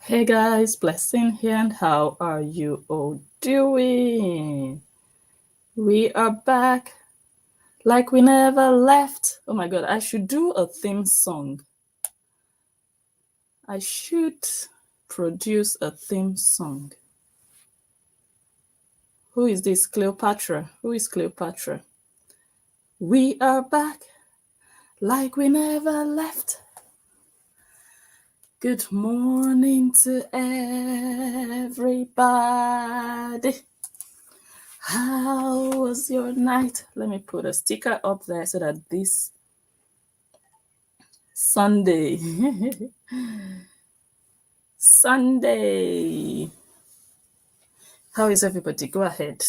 Hey guys, Blessing here, and how are you all doing? We are back like we never left. Oh my god, I should do a theme song. I should produce a theme song. Who is this? Cleopatra. Who is Cleopatra? We are back like we never left. Good morning to everybody. How was your night? Let me put a sticker up there so that this Sunday, Sunday. How is everybody? Go ahead.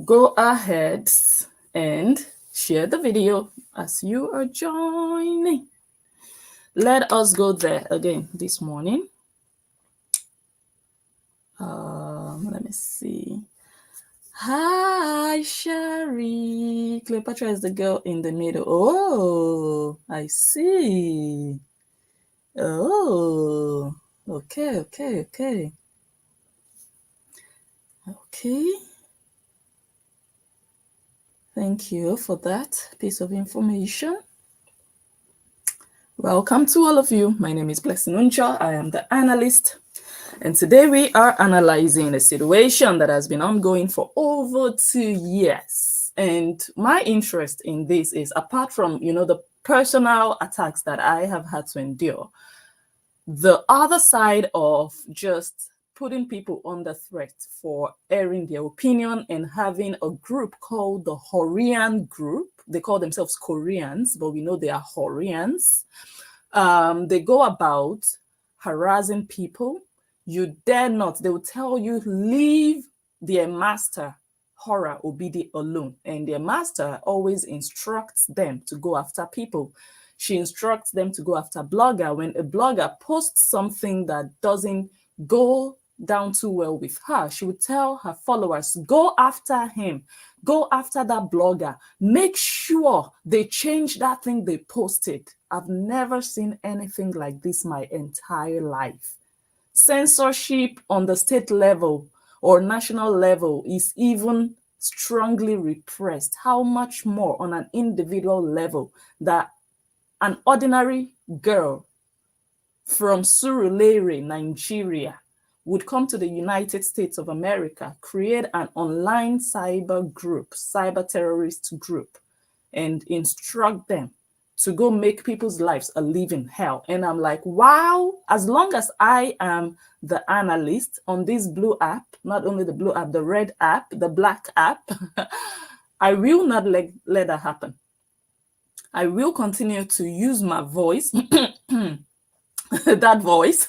Go ahead and share the video as you are joining. Let us go there again this morning. Let me see. Hi, Sherry. Cleopatra is the girl in the middle. Oh, I see. Oh, okay. Thank you for that piece of information. Welcome to all of you. My name is Blessing Njoh. I am the analyst. And today we are analyzing a situation that has been ongoing for over 2 years. And my interest in this is, apart from, the personal attacks that I have had to endure, the other side of just putting people under threat for airing their opinion and having a group called the Horian group. They call themselves Koreans, but we know they are Horians. They go about harassing people. You dare not. They will tell you, leave their master, Korra Obidi, alone. And their master always instructs them to go after people. She instructs them to go after blogger. When a blogger posts something that doesn't go down too well with her, she would tell her followers, go after him, go after that blogger, make sure they change that thing they posted. I've never seen anything like this my entire life. Censorship on the state level or national level is even strongly repressed. How much more on an individual level that an ordinary girl from Surulere, Nigeria, would come to the United States of America, create an online cyber group, cyber terrorist group, and instruct them to go make people's lives a living hell. And I'm like, wow, as long as I am the analyst on this blue app, not only the blue app, the red app, the black app, I will not let that happen. I will continue to use my voice, that voice.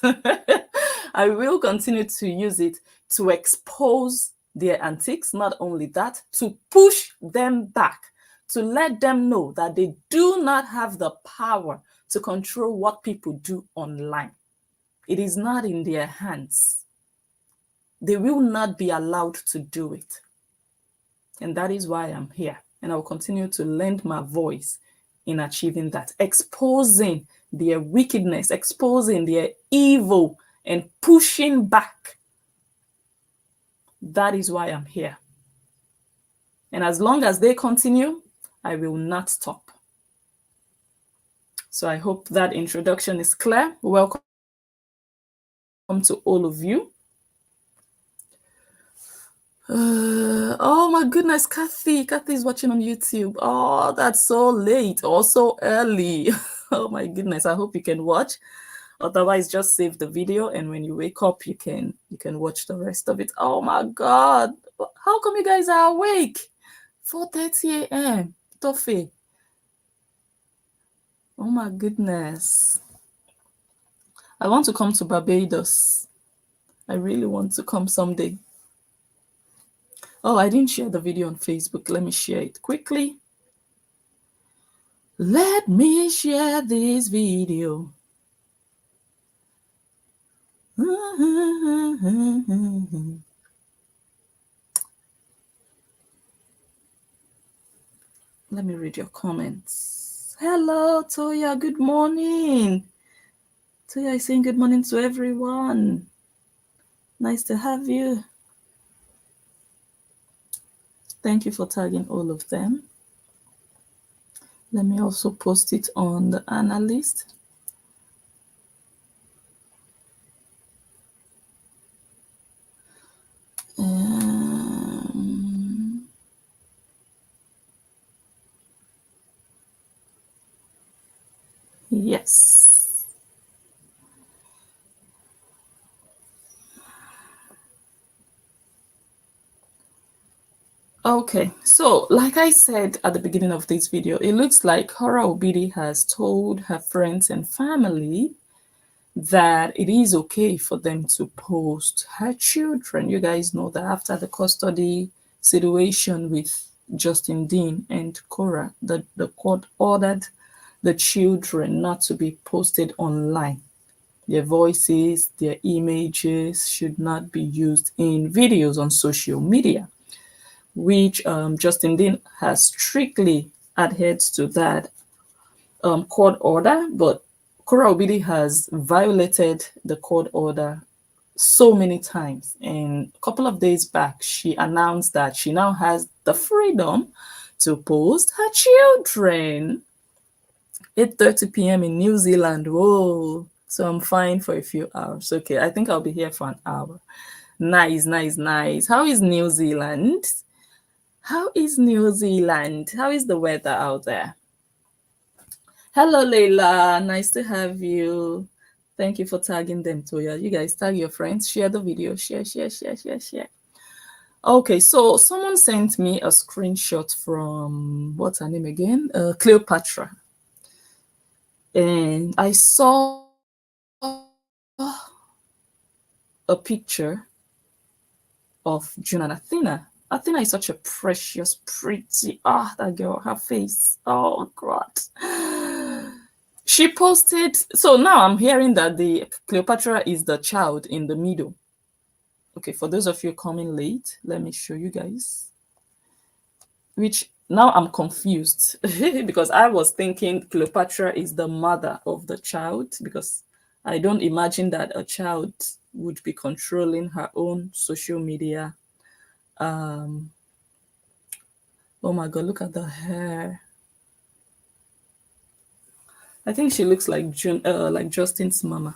I will continue to use it to expose their antics. Not only that, to push them back, to let them know that they do not have the power to control what people do online. It is not in their hands. They will not be allowed to do it. And that is why I'm here. And I will continue to lend my voice in achieving that, exposing their wickedness, exposing their evil, and pushing back. That is why I'm here. And as long as they continue, I will not stop. So I hope that introduction is clear. Welcome to all of you. Oh my goodness, Kathy is watching on YouTube. Oh, that's so late or so early. Oh my goodness, I hope you can watch. Otherwise, just save the video, and when you wake up, you can watch the rest of it. Oh my God, how come you guys are awake? 4:30 a.m. Toffee. Oh my goodness. I want to come to Barbados. I really want to come someday. Oh, I didn't share the video on Facebook. Let me share it quickly. Let me share this video. Let me read your comments. Hello, Toya. Good morning. Toya is saying good morning to everyone. Nice to have you. Thank you for tagging all of them. Let me also post it on the analyst. Yes. Okay, so like I said at the beginning of this video, it looks like Korra Obidi has told her friends and family that it is okay for them to post her children. You guys know that after the custody situation with Justin Dean and Korra, the court ordered the children not to be posted online. Their voices, their images should not be used in videos on social media, which Justin Dean has strictly adhered to that court order, but Korra Obidi has violated the court order so many times. And a couple of days back, she announced that she now has the freedom to post her children. 8:30 p.m. in New Zealand. Whoa. So I'm fine for a few hours. Okay, I think I'll be here for an hour. Nice, nice, nice. How is New Zealand? How is New Zealand? How is the weather out there? Hello, Leila. Nice to have you. Thank you for tagging them, Toya. You guys tag your friends, share the video, share, share, share, share, share. Okay, so someone sent me a screenshot from, what's her name again? Cleopatra. And I saw a picture of June and Athena. Athena is such a precious, pretty, that girl, her face. Oh, God. She posted, so now I'm hearing that the Cleopatra is the child in the middle. Okay, for those of you coming late, let me show you guys. Which now I'm confused because I was thinking Cleopatra is the mother of the child, because I don't imagine that a child would be controlling her own social media. Oh my God, look at the hair. I think she looks like like Justin's mama.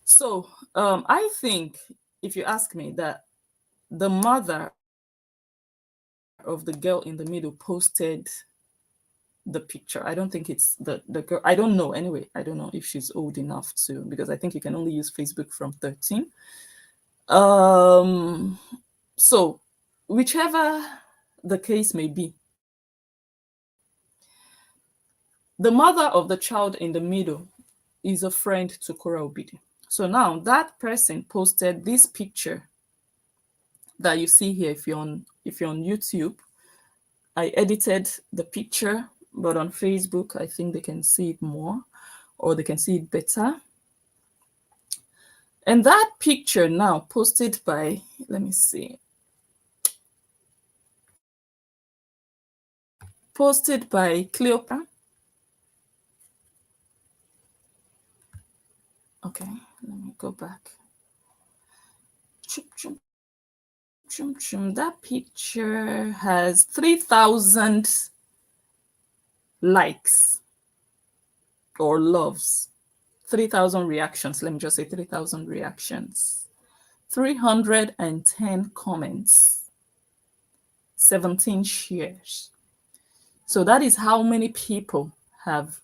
So I think, if you ask me, that the mother of the girl in the middle posted the picture. I don't think it's the girl. I don't know. Anyway, I don't know if she's old enough to, because I think you can only use Facebook from 13. So whichever the case may be, the mother of the child in the middle is a friend to Korra Obidi. So now that person posted this picture that you see here. If you're on YouTube, I edited the picture, but on Facebook, I think they can see it more, or they can see it better. And that picture now posted by, let me see, posted by Cleopatra. Okay, let me go back. That picture has 3,000 likes or loves, 3,000 reactions. Let me just say 3,000 reactions, 310 comments, 17 shares. So that is how many people have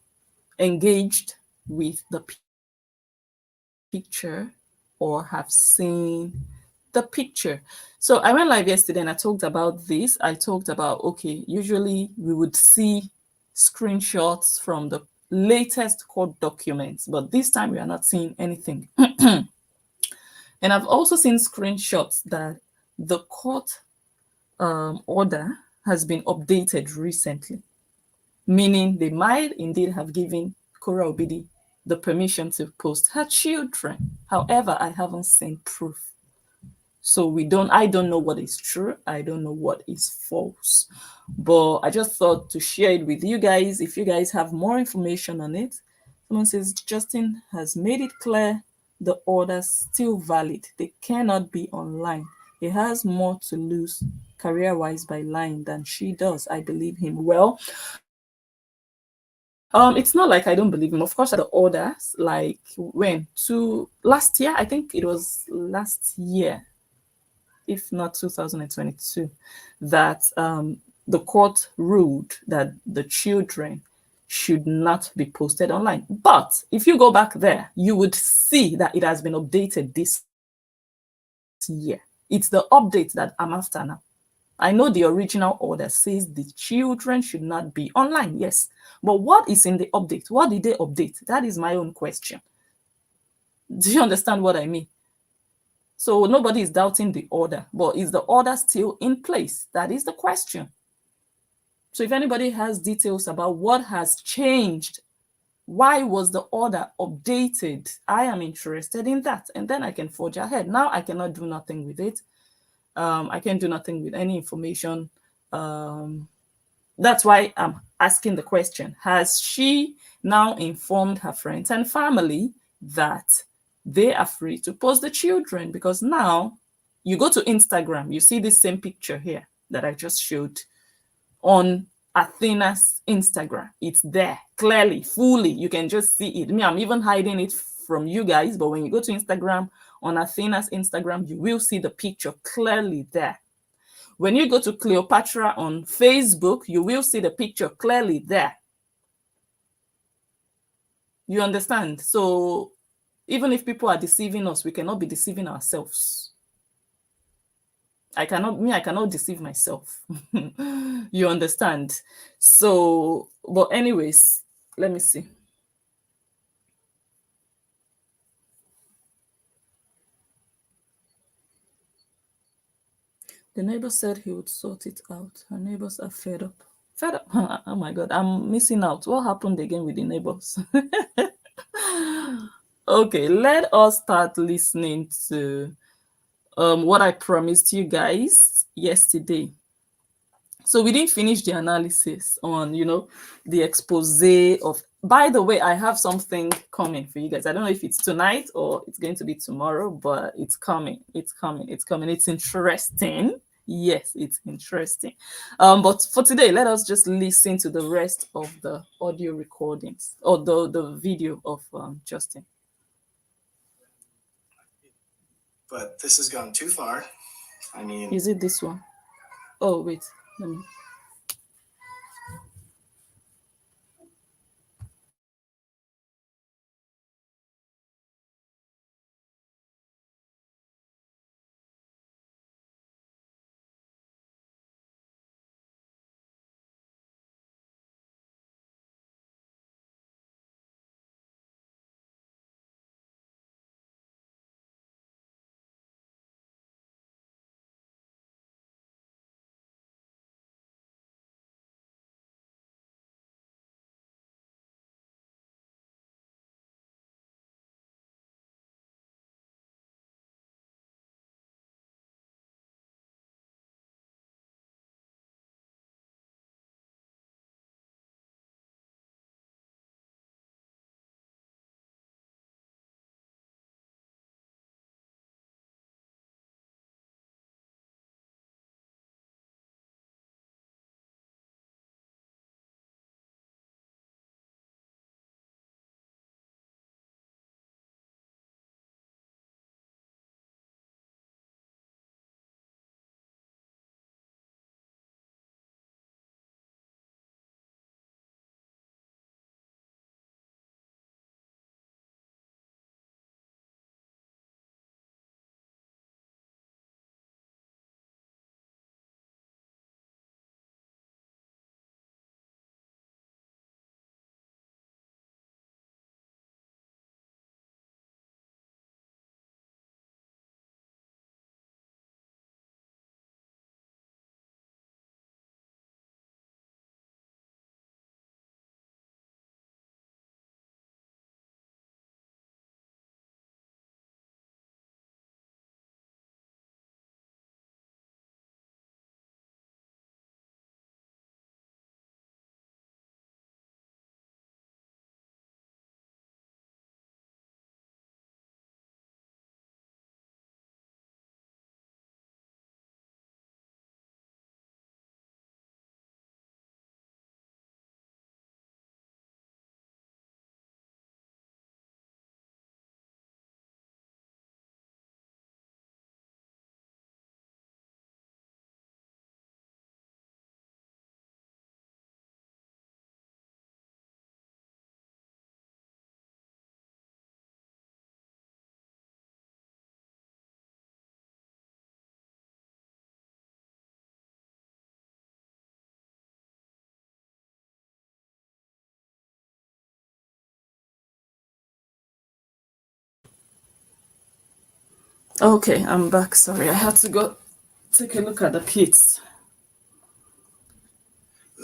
engaged with the picture or have seen the picture. So I went live yesterday and I talked about this. I talked about, okay, usually we would see screenshots from the latest court documents, but this time we are not seeing anything. And I've also seen screenshots that the court order has been updated recently, meaning they might indeed have given Korra Obidi the permission to post her children. However, I haven't seen proof. So I don't know what is true. I don't know what is false. But I just thought to share it with you guys. If you guys have more information on it, Someone says Justin has made it clear the order's still valid. They cannot be online. He has more to lose career-wise by lying than she does. I believe him. Well, it's not like I don't believe him. Of course, the orders, like when to last year, I think it was last year, if not 2022, that the court ruled that the children should not be posted online. But if you go back there, you would see that it has been updated this year. It's the update that I'm after now. I know the original order says the children should not be online, yes. But what is in the update? What did they update? That is my own question. Do you understand what I mean? So nobody is doubting the order, but is the order still in place? That is the question. So if anybody has details about what has changed, why was the order updated, I am interested in that. And then I can forge ahead. Now I cannot do nothing with it. I can't do nothing with any information. That's why I'm asking the question. Has she now informed her friends and family that they are free to post the children? Because now you go to Instagram, you see this same picture here that I just showed on Athena's Instagram. It's there clearly, fully. You can just see it. Me, I'm even hiding it from you guys, but when you go to Instagram, on Athena's Instagram, you will see the picture clearly there. When you go to Cleopatra on Facebook, you will see the picture clearly there. You understand? So even if people are deceiving us, we cannot be deceiving ourselves. I cannot deceive myself. You understand? So, but anyways, let me see. The neighbor said he would sort it out. Her neighbors are fed up. Fed up? Oh my God, I'm missing out. What happened again with the neighbors? Okay, let us start listening to what I promised you guys yesterday. So we didn't finish the analysis on, the expose of. By the way, I have something coming for you guys. I don't know if it's tonight or it's going to be tomorrow, but it's coming. It's coming. It's coming. It's interesting. Yes, it's interesting. But for today, let us just listen to the rest of the audio recordings or the video of Justin. But this has gone too far. I mean, is it this one? Oh, wait. Let me. Okay, I'm back. Sorry, I had to go take a look at the kids.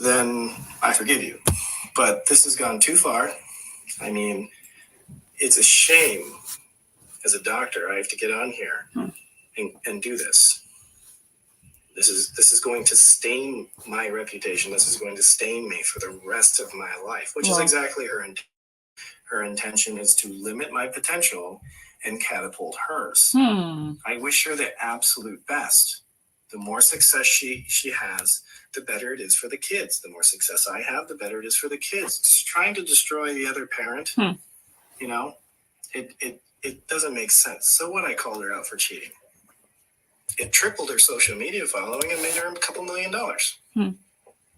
Then I forgive you. But this has gone too far. I mean, it's a shame. As a doctor, I have to get on here and do this. This is going to stain my reputation. This is going to stain me for the rest of my life, which is exactly her intention. Her intention is to limit my potential and catapult hers. I wish her the absolute best. The more success she has, the better it is for the kids. The more success I have, the better it is for the kids. Just trying to destroy the other parent, you know, it doesn't make sense. So what? I called her out for cheating. It tripled her social media following and made her a couple $1 million.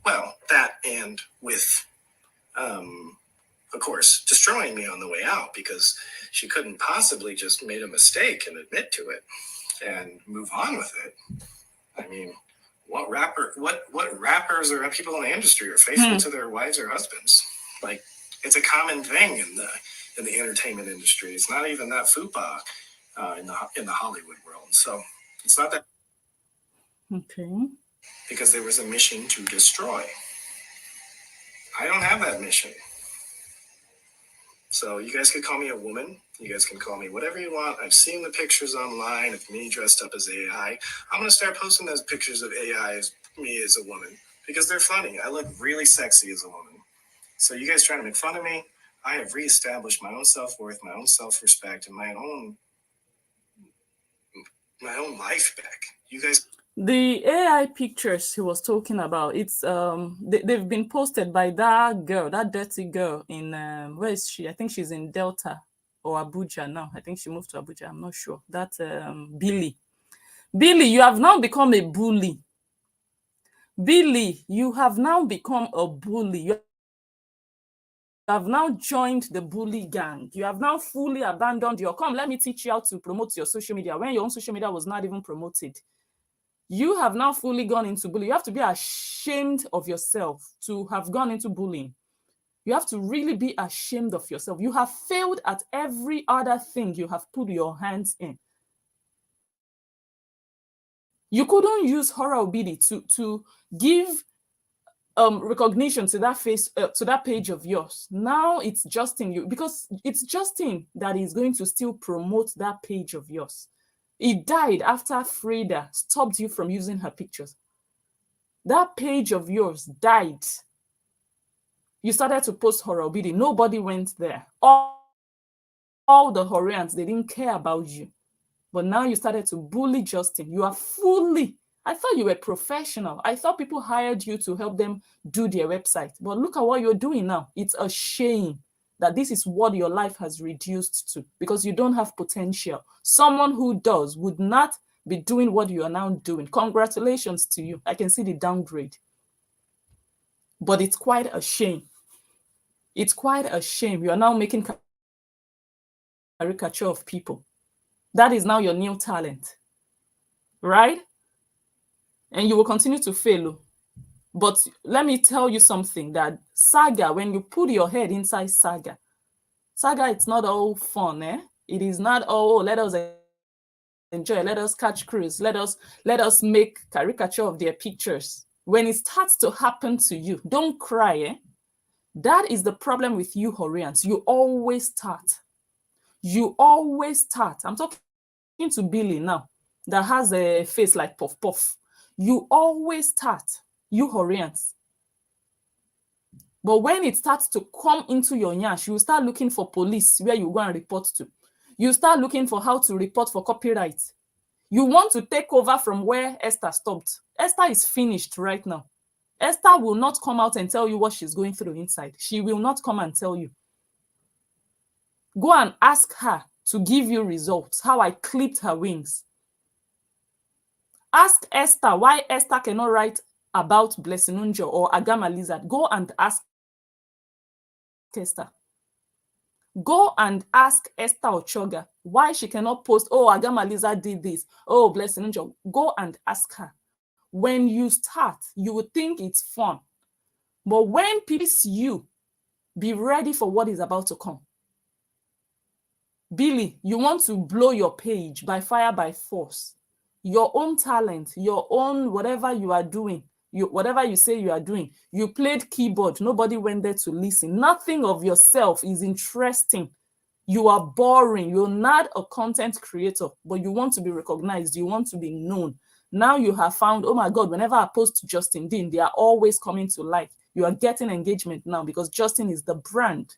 Well, that, and with of course, destroying me on the way out, because she couldn't possibly just made a mistake and admit to it and move on with it. I mean, what rappers or people in the industry are faithful to their wives or husbands? Like, it's a common thing in the entertainment industry. It's not even that fupa in the Hollywood world. So it's not that. Okay. Because there was a mission to destroy. I don't have that mission. So you guys could call me a woman. You guys can call me whatever you want. I've seen the pictures online of me dressed up as AI. I'm going to start posting those pictures of AI as me as a woman because they're funny. I look really sexy as a woman. So you guys trying to make fun of me? I have reestablished my own self-worth, my own self-respect, and my own life back. You guys. The AI pictures he was talking about, it's they've been posted by that girl, that dirty girl in where is she? I think she's in Delta or Abuja now. I think she moved to Abuja. I'm not sure. That Billy, you have now become a bully. Billy, you have now become a bully. You have now joined the bully gang. You have now fully abandoned your, come, let me teach you how to promote your social media when your own social media was not even promoted. You have now fully gone into bullying. You have to be ashamed of yourself to have gone into bullying. You have to really be ashamed of yourself. You have failed at every other thing you have put your hands in. You couldn't use Korra Obidi to give recognition to that to that page of yours. Now it's Justin, because it's Justin that is going to still promote that page of yours. He died after Frida stopped you from using her pictures. That page of yours died. You started to post Korra Obidi. Nobody went there. All the Horians, they didn't care about you. But now you started to bully Justin. You are fully, I thought you were professional. I thought people hired you to help them do their website. But look at what you're doing now. It's a shame that this is what your life has reduced to, because you don't have potential. Someone who does would not be doing what you are now doing. Congratulations to you. I can see the downgrade. But it's quite a shame. It's quite a shame. You are now making caricature of people. That is now your new talent, right? And you will continue to fail. But let me tell you something, that saga, when you put your head inside saga, it's not all fun, eh? It is not, oh, let us enjoy, let us catch cruise, let us make caricature of their pictures. When it starts to happen to you, don't cry, eh? That is the problem with you Horians. You always start. You always start. I'm talking to Billy now, that has a face like Puff Puff. You always start, you Horians. But when it starts to come into your nyash, you start looking for police where you go and report to. You start looking for how to report for copyright. You want to take over from where Esther stopped. Esther is finished right now. Esther will not come out and tell you what she's going through inside. She will not come and tell you. Go and ask her to give you results, how I clipped her wings. Ask Esther why Esther cannot write about Blessing Njoh or Agama Lizard. Go and ask Esther. Go and ask Esther Ochoga why she cannot post, oh, Agama Lizard did this, oh, Blessing Njoh. Go and ask her. When you start, you would think it's fun. But when people see you, be ready for what is about to come. Billy, you want to blow your page by fire by force. Your own talent, your own whatever you are doing, whatever you say you are doing, you played keyboard, nobody went there to listen. Nothing of yourself is interesting. You are boring. You're not a content creator, but you want to be recognized. You want to be known. Now you have found, oh my God, whenever I post Justin Dean, they are always coming to like. You are getting engagement now because Justin is the brand.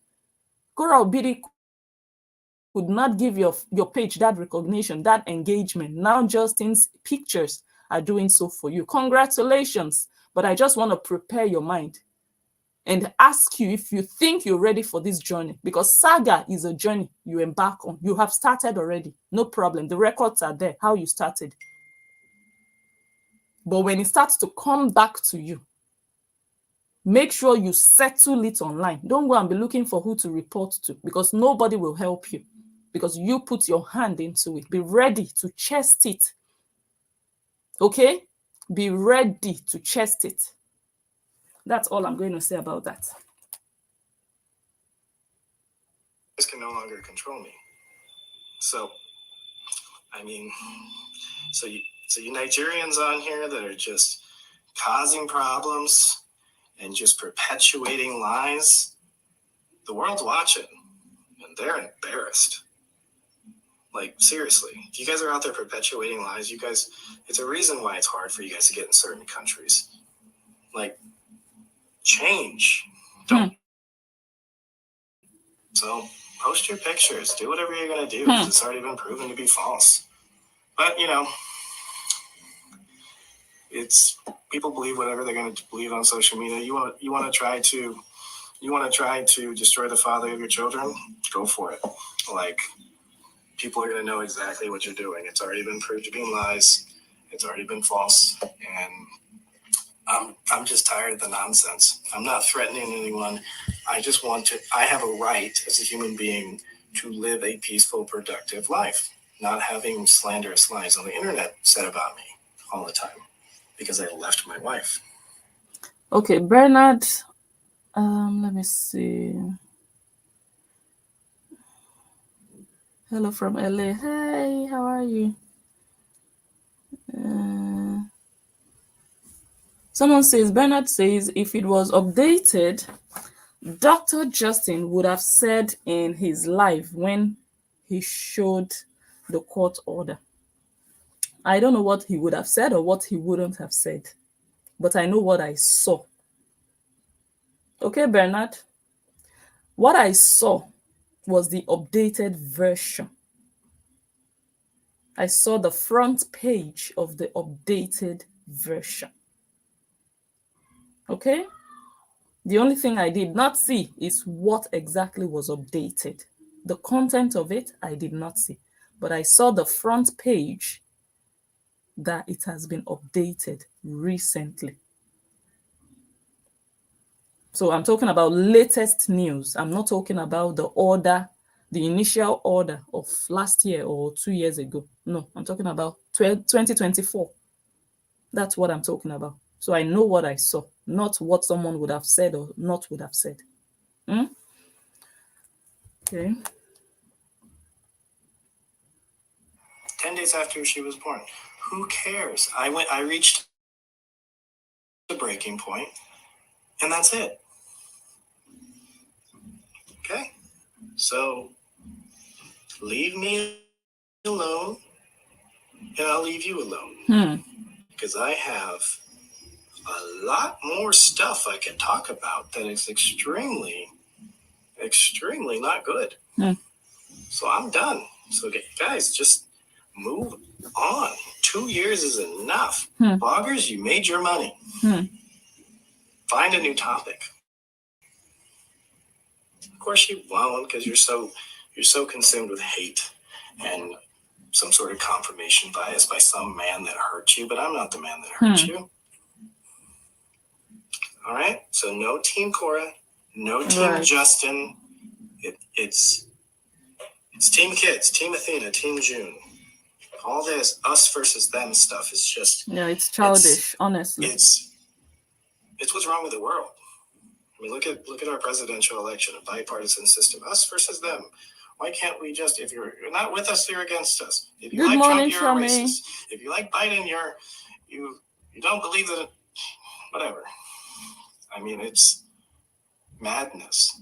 Korra Obidi could not give your page that recognition, that engagement. Now Justin's pictures are doing so for you. Congratulations. But I just want to prepare your mind and ask you if you think you're ready for this journey, because saga is a journey you embark on. You have started already. No problem. The records are there, how you started. But when it starts to come back to you, make sure you settle it online. Don't go and be looking for who to report to, because nobody will help you, because you put your hand into it. Be ready to chest it. Okay? Be ready to chest it. That's all I'm going to say about that. This can no longer control me. So, I mean, so you Nigerians on here that are just causing problems and just perpetuating lies, the world's watching and they're embarrassed. Like, seriously, if you guys are out there perpetuating lies, you guys, it's a reason why it's hard for you guys to get in certain countries. Like, change. Don't. So, post your pictures. Do whatever you're going to do, because it's already been proven to be false. But, you know, it's, people believe whatever they're going to believe on social media. You want to try to destroy the father of your children? Go for it. Like, people are going to know exactly what you're doing. It's already been proved to be lies. It's already been false. And I'm just tired of the nonsense. I'm not threatening anyone. I have a right as a human being to live a peaceful, productive life, not having slanderous lies on the internet said about me all the time because I left my wife. Okay, Bernard, let me see. Hello from LA. Hey, how are you? Someone says, Bernard says, if it was updated, Dr. Justin would have said in his live when he showed the court order. I don't know what he would have said or what he wouldn't have said, but I know what I saw. Okay, Bernard? What I saw was the updated version. I saw the front page of the updated version. Okay? The only thing I did not see is what exactly was updated. The content of it, I did not see. But I saw the front page that it has been updated recently. So I'm talking about latest news. I'm not talking about the order, the initial order of last year or 2 years ago. No, I'm talking about 2024. That's what I'm talking about. So I know what I saw, not what someone would have said or not would have said. Okay. 10 days after she was born. Who cares? I reached the breaking point, and that's it. Okay? So leave me alone, and I'll leave you alone. Because I have a lot more stuff I can talk about that is extremely, extremely not good. So I'm done. So guys, just move on. 2 years is enough. Bloggers, you made your money. Find a new topic. Of course you won't, because you're so consumed with hate and some sort of confirmation bias by some man that hurt you, but I'm not the man that hurt you. All right? So no Team Korra, no Team Justin. It's Team Kids, Team Athena, Team June. All this us versus them stuff is just... Yeah, it's childish, honestly. It's what's wrong with the world. I mean, look at our presidential election, a bipartisan system, us versus them. Why can't we just, if you're not with us, you're against us. If you Good like morning, Trump, you're a Shami. racist. If you like Biden, you don't believe that, whatever. I mean, it's madness.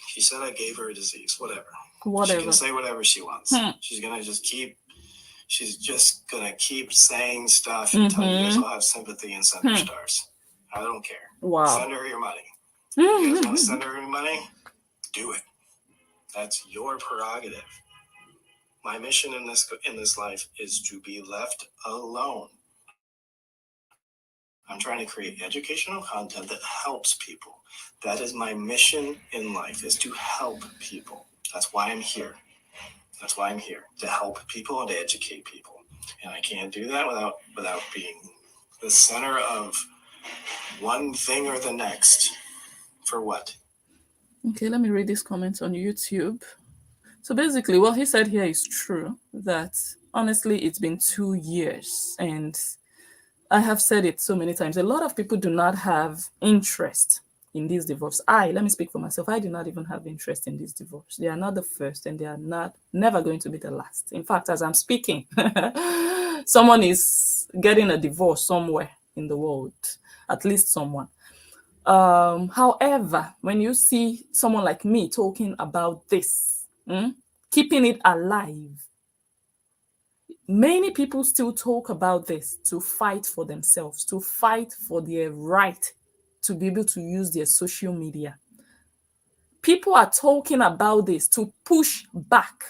She said I gave her a disease, whatever. She can say whatever she wants. She's just gonna keep saying stuff until you guys all have sympathy and send her stars. I don't care. Wow. Send her your money. If you guys want to send her your money, do it. That's your prerogative. My mission in this life is to be left alone. I'm trying to create educational content that helps people. That is my mission in life, is to help people. That's why I'm here. That's why I'm here, to help people and to educate people. And I can't do that without being the center of one thing or the next. For what? Okay, let me read this comment on YouTube. So basically, what he said here is true, that honestly, it's been 2 years, and I have said it so many times. A lot of people do not have interest in this divorce. Let me speak for myself. I do not even have interest in this divorce. They are not the first, and they are never going to be the last. In fact, as I'm speaking, someone is getting a divorce somewhere in the world, at least someone. However, when you see someone like me talking about this, keeping it alive, many people still talk about this to fight for themselves, to fight for their right to be able to use their social media. People are talking about this to push back.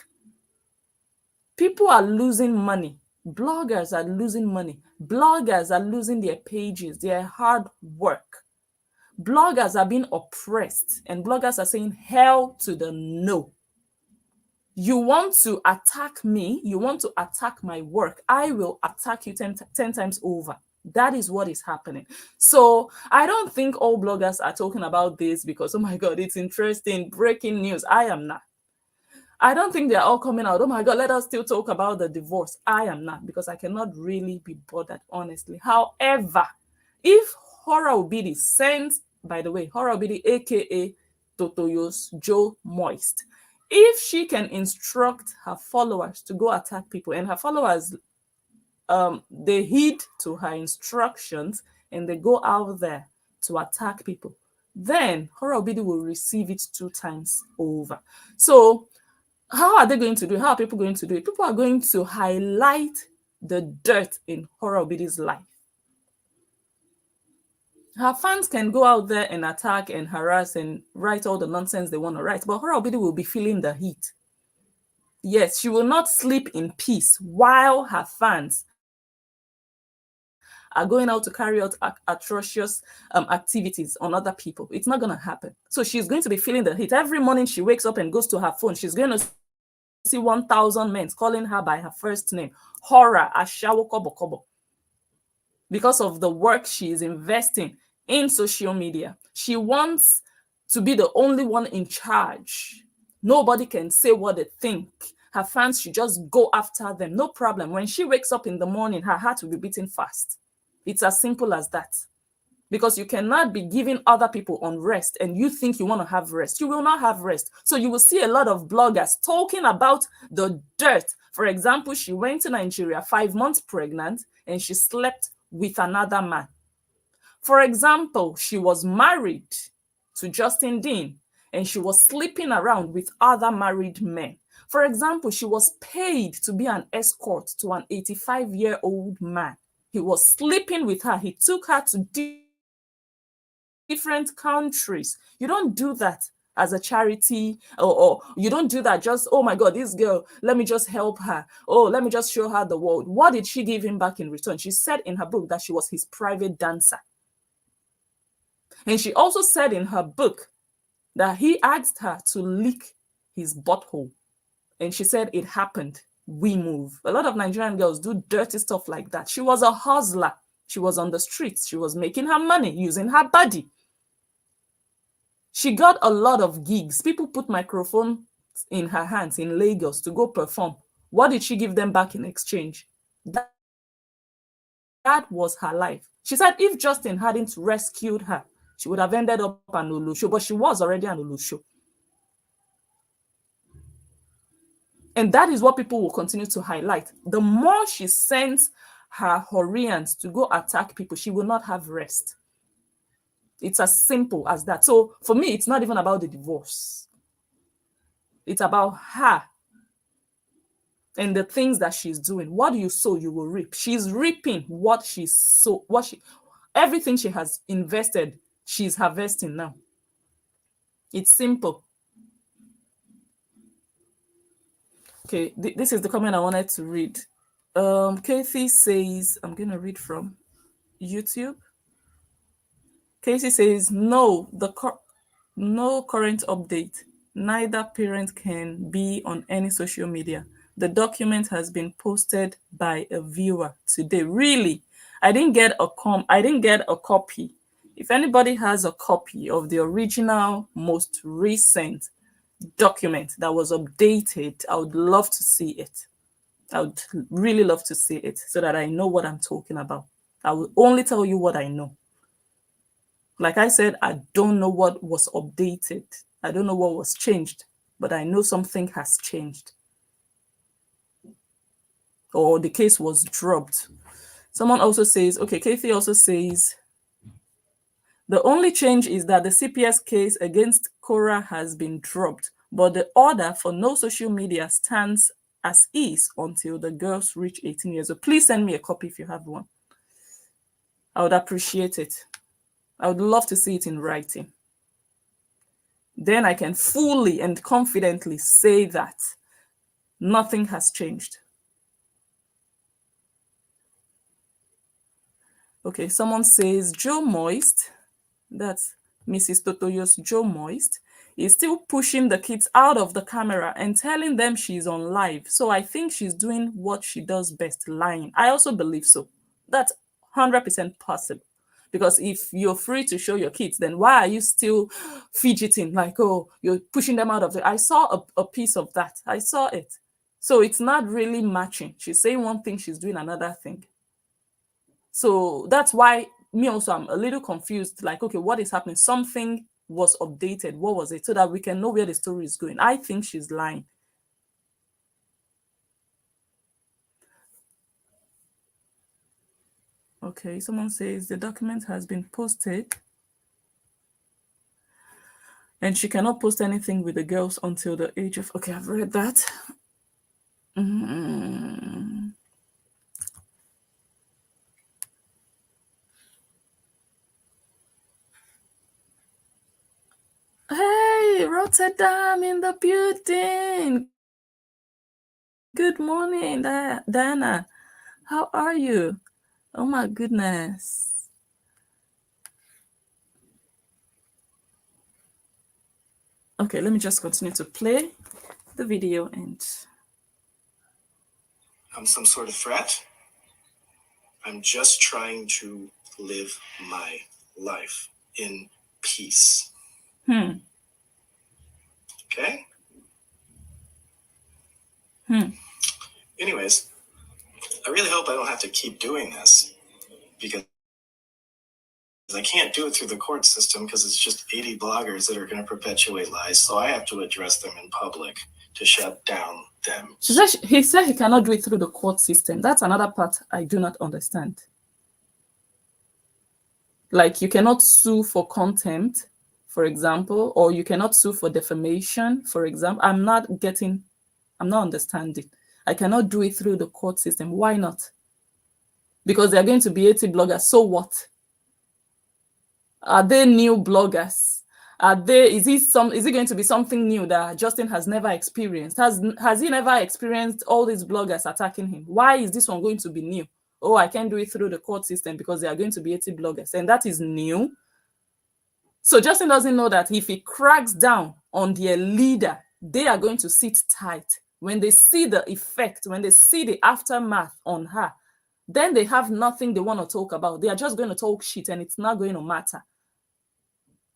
People are losing money. Bloggers are losing money. Bloggers are losing their pages, their hard work. Bloggers are being oppressed, and bloggers are saying hell to the no. You want to attack me, you want to attack my work, I will attack you 10 times over. That is what is happening. So I don't think all bloggers are talking about this because, oh my God, it's interesting, breaking news. I am not. I don't think they're all coming out, oh my God, let us still talk about the divorce. I am not, because I cannot really be bothered, honestly. However, if Korra Obidi sends, by the way, Korra Obidi, aka Totoyo's Joe Moist, if she can instruct her followers to go attack people, and her followers, they heed to her instructions and they go out there to attack people, then Korra Obidi will receive it 2 times over. So how are they going to do it? How are people going to do it? People are going to highlight the dirt in Korra Obidi's life. Her fans can go out there and attack and harass and write all the nonsense they want to write, but Korra Obidi will be feeling the heat. Yes, she will not sleep in peace while her fans are going out to carry out atrocious activities on other people. It's not going to happen. So she's going to be feeling the heat. Every morning she wakes up and goes to her phone, she's going to see 1,000 men calling her by her first name, Horror Ashawo Kobo Kobo, because of the work she is investing in social media. She wants to be the only one in charge. Nobody can say what they think. Her fans should just go after them. No problem. When she wakes up in the morning, her heart will be beating fast. It's as simple as that. Because you cannot be giving other people unrest and you think you want to have rest. You will not have rest. So you will see a lot of bloggers talking about the dirt. For example, she went to Nigeria 5 months pregnant and she slept with another man. For example, she was married to Justin Dean and she was sleeping around with other married men. For example, she was paid to be an escort to an 85-year-old man. He was sleeping with her. He took her to different countries. You don't do that as a charity, or you don't do that just, oh my God, this girl, let me just help her. Oh, let me just show her the world. What did she give him back in return? She said in her book that she was his private dancer. And she also said in her book that he asked her to lick his butthole. And she said it happened. We move. A lot of Nigerian girls do dirty stuff like that. She was a hustler. She was on the streets. She was making her money using her body. She got a lot of gigs. People put microphones in her hands in Lagos to go perform. What did she give them back in exchange? That was her life. She said if Justin hadn't rescued her, she would have ended up an Olusho, but she was already an Olusho. And that is what people will continue to highlight. The more she sends her Horians to go attack people, she will not have rest. It's as simple as that. So for me, it's not even about the divorce. It's about her and the things that she's doing. What you sow, you will reap. She's reaping what she's so everything she has invested, she's harvesting now. It's simple. Okay, this is the comment I wanted to read. Kathy says, I'm going to read from YouTube. Casey says, no current update. Neither parent can be on any social media. The document has been posted by a viewer today. Really? I didn't get a copy. If anybody has a copy of the original, most recent document that was updated, I would love to see it. I would really love to see it so that I know what I'm talking about. I will only tell you what I know. Like I said, I don't know what was updated. I don't know what was changed, but I know something has changed. Or the case was dropped. Someone also says, okay, Kathy also says, the only change is that the CPS case against Korra has been dropped, but the order for no social media stands as is until the girls reach 18 years old. Please send me a copy if you have one. I would appreciate it. I would love to see it in writing. Then I can fully and confidently say that nothing has changed. Okay, someone says Joe Moist, that's Mrs. Totoyo's Joe Moist, is still pushing the kids out of the camera and telling them she's on live. So I think she's doing what she does best, lying. I also believe so. That's 100% possible. Because if you're free to show your kids, then why are you still fidgeting? Like, oh, you're pushing them out of the... I saw a piece of that. I saw it. So it's not really matching. She's saying one thing, she's doing another thing. So that's why me also, I'm a little confused. Like, okay, what is happening? Something was updated. What was it? So that we can know where the story is going. I think she's lying. Okay, someone says the document has been posted and she cannot post anything with the girls until the age of... Okay, I've read that. Hey, Rotterdam in the building. Good morning, Diana. How are you? Oh my goodness. Okay, let me just continue to play the video and... I'm some sort of threat. I'm just trying to live my life in peace. Okay? Anyways, I really hope I don't have to keep doing this because I can't do it through the court system because it's just 80 bloggers that are going to perpetuate lies. So I have to address them in public to shut down them. He said he cannot do it through the court system. That's another part I do not understand. Like, you cannot sue for contempt, for example, or you cannot sue for defamation, for example. I'm not understanding. I cannot do it through the court system. Why not? Because they're going to be 80 bloggers. So what? Are they new bloggers? Is it going to be something new that Justin has never experienced? Has he never experienced all these bloggers attacking him? Why is this one going to be new? Oh, I can't do it through the court system because they are going to be 80 bloggers. And that is new. So Justin doesn't know that if he cracks down on their leader, they are going to sit tight. When they see the effect, when they see the aftermath on her, then they have nothing they want to talk about. They are just going to talk shit and it's not going to matter.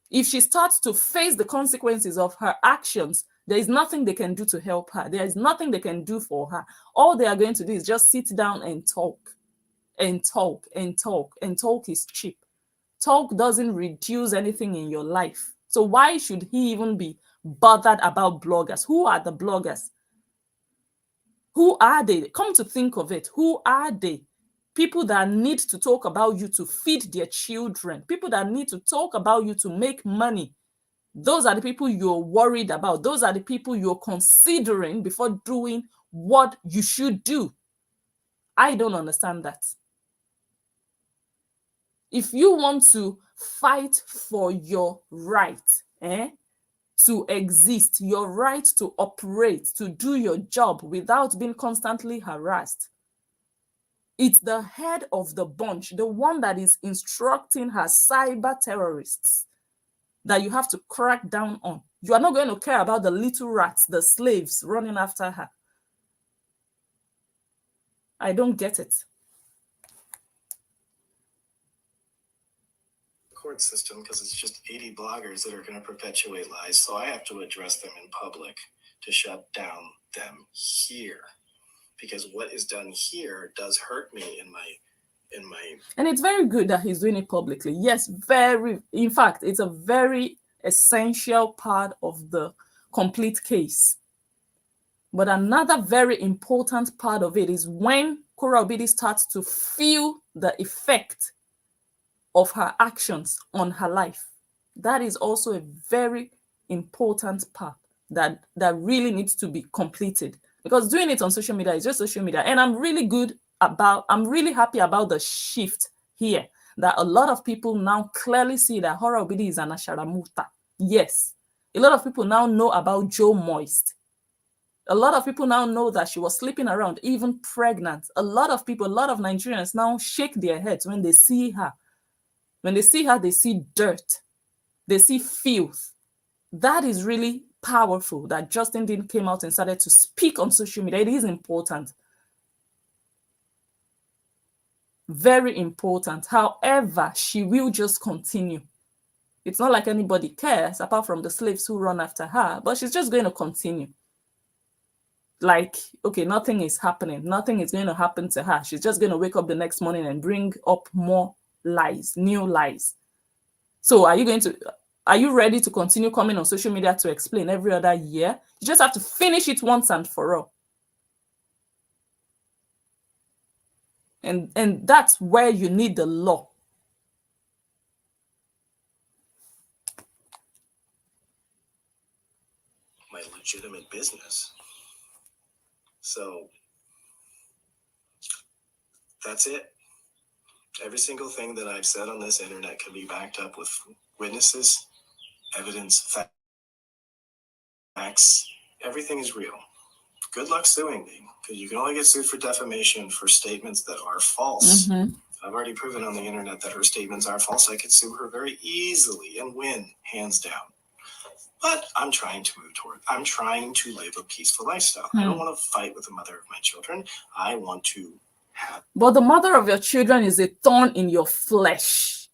If she starts to face the consequences of her actions, there is nothing they can do to help her. There is nothing they can do for her. All they are going to do is just sit down and talk and talk and talk. And talk is cheap. Talk doesn't reduce anything in your life. So why should he even be bothered about bloggers? Who are the bloggers? Who are they? Come to think of it, who are they? People that need to talk about you to feed their children, people that need to talk about you to make money. Those are the people you're worried about. Those are the people you're considering before doing what you should do. I don't understand that. If you want to fight for your right, to exist, your right to operate, to do your job without being constantly harassed, it's the head of the bunch, the one that is instructing her cyber terrorists, that you have to crack down on. You are not going to care about the little rats, the slaves running after her. I don't get it. Court system, because it's just 80 bloggers that are going to perpetuate lies, so I have to address them in public to shut down them here, because what is done here does hurt me in my. And it's very good that he's doing it publicly. Yes, in fact, it's a very essential part of the complete case. But another very important part of it is when Korra Obidi starts to feel the effect of her actions on her life. That is also a very important part that really needs to be completed, because doing it on social media is just social media. And I'm really happy about the shift here, that a lot of people now clearly see that Korra Obidi is an Asharamuta. Yes, a lot of people now know about Joe Moist. A lot of people now know that she was sleeping around, even pregnant. A lot of Nigerians now shake their heads when they see her. When they see her, they see dirt. They see filth. That is really powerful that Justin Dean came out and started to speak on social media. It is important. Very important. However, she will just continue. It's not like anybody cares, apart from the slaves who run after her, but she's just going to continue. Like, okay, nothing is happening. Nothing is going to happen to her. She's just going to wake up the next morning and bring up more lies, new lies. So are you ready to continue coming on social media to explain every other year? You just have to finish it once and for all. And that's where you need the law. My legitimate business. So that's it. Every single thing that I've said on this internet can be backed up with witnesses, evidence, facts. Everything is real. Good luck suing me, because you can only get sued for defamation for statements that are false. Mm-hmm. I've already proven on the internet that her statements are false. I could sue her very easily and win, hands down. But I'm trying to move toward. I'm trying to live a peaceful lifestyle. I don't want to fight with the mother of my children. I want to have. But the mother of your children is a thorn in your flesh.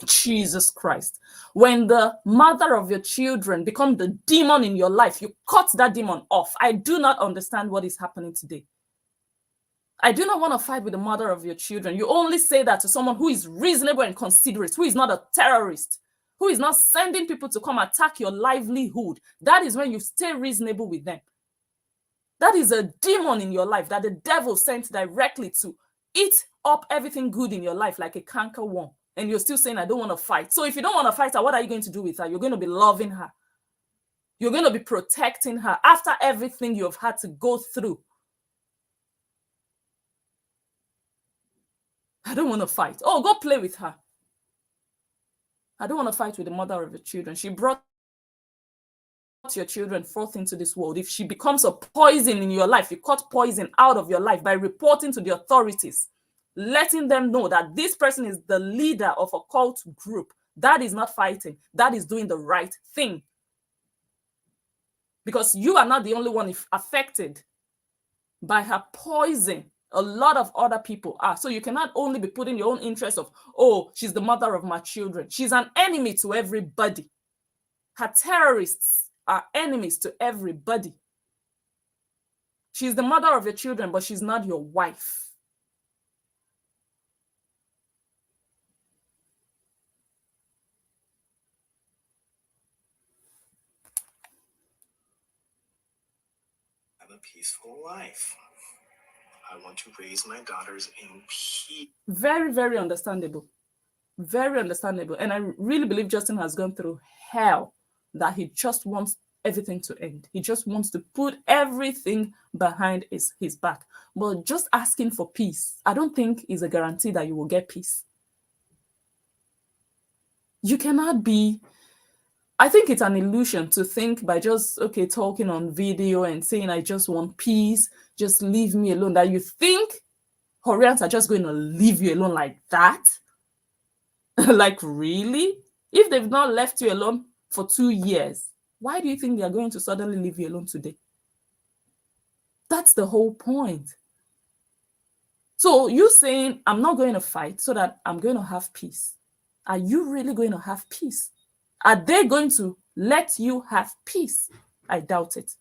Jesus Christ. When the mother of your children become the demon in your life, you cut that demon off. I do not understand what is happening today. I do not want to fight with the mother of your children. You only say that to someone who is reasonable and considerate, who is not a terrorist, who is not sending people to come attack your livelihood. That is when you stay reasonable with them. That is a demon in your life that the devil sent directly to eat up everything good in your life like a canker worm. And you're still saying, I don't want to fight. So if you don't want to fight her, what are you going to do with her? You're going to be loving her. You're going to be protecting her after everything you've had to go through. I don't want to fight. Oh, go play with her. I don't want to fight with the mother of your children. She brought your children forth into this world. If she becomes a poison in your life, you cut poison out of your life by reporting to the authorities, letting them know that this person is the leader of a cult group. That is not fighting. That is doing the right thing. Because you are not the only one affected by her poison. A lot of other people are. So you cannot only be putting your own interest of, oh, she's the mother of my children. She's an enemy to everybody. Her terrorists are enemies to everybody. She's the mother of your children, but she's not your wife. a peaceful life. I want to raise my daughters in peace. Very, very understandable. Very understandable. And I really believe Justin has gone through hell, that he just wants everything to end. He just wants to put everything behind his back. But just asking for peace, I don't think is a guarantee that you will get peace. You cannot be, I think it's an illusion to think by just, okay, talking on video and saying, I just want peace, just leave me alone, that you think Horians are just going to leave you alone like that. Like, really? If they've not left you alone for 2 years, why do you think they are going to suddenly leave you alone today? That's the whole point. So you saying, I'm not going to fight so that I'm going to have peace. Are you really going to have peace? Are they going to let you have peace? I doubt it.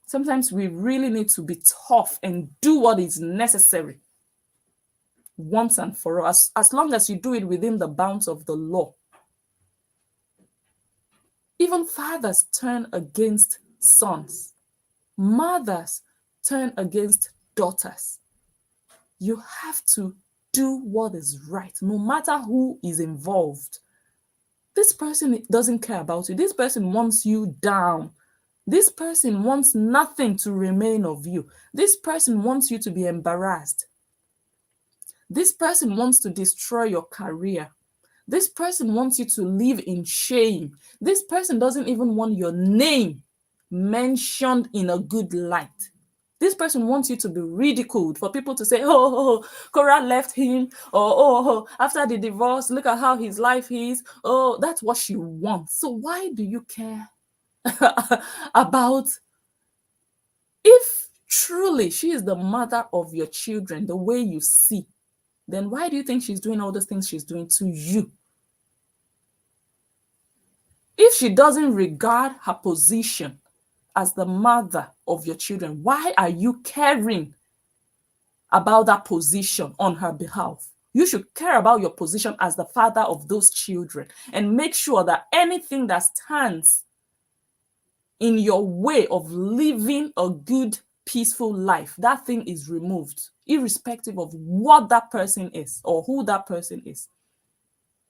Sometimes we really need to be tough and do what is necessary once and for all, as long as you do it within the bounds of the law. Even fathers turn against sons. Mothers turn against daughters. You have to do what is right, no matter who is involved. This person doesn't care about you. This person wants you down. This person wants nothing to remain of you. This person wants you to be embarrassed. This person wants to destroy your career. This person wants you to live in shame. This person doesn't even want your name mentioned in a good light. This person wants you to be ridiculed, for people to say, oh, Korra left him, or oh, after the divorce, look at how his life is. Oh, that's what she wants. So why do you care about, if truly she is the mother of your children, the way you see, then why do you think she's doing all those things she's doing to you? If she doesn't regard her position as the mother of your children, why are you caring about that position on her behalf? You should care about your position as the father of those children and make sure that anything that stands in your way of living a good, peaceful life, that thing is removed, irrespective of what that person is or who that person is.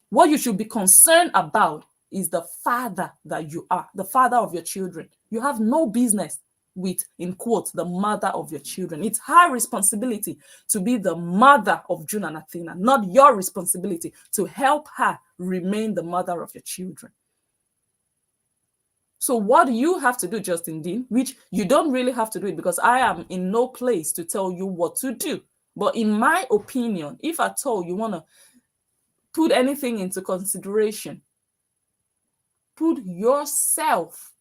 What you should be concerned about is the father that you are, the father of your children. You have no business with, in quotes, the mother of your children. It's her responsibility to be the mother of June and Athena, not your responsibility to help her remain the mother of your children. So what do you have to do, Justin Dean, which you don't really have to do it, because I am in no place to tell you what to do. But in my opinion, if at all you want to put anything into consideration, put yourself,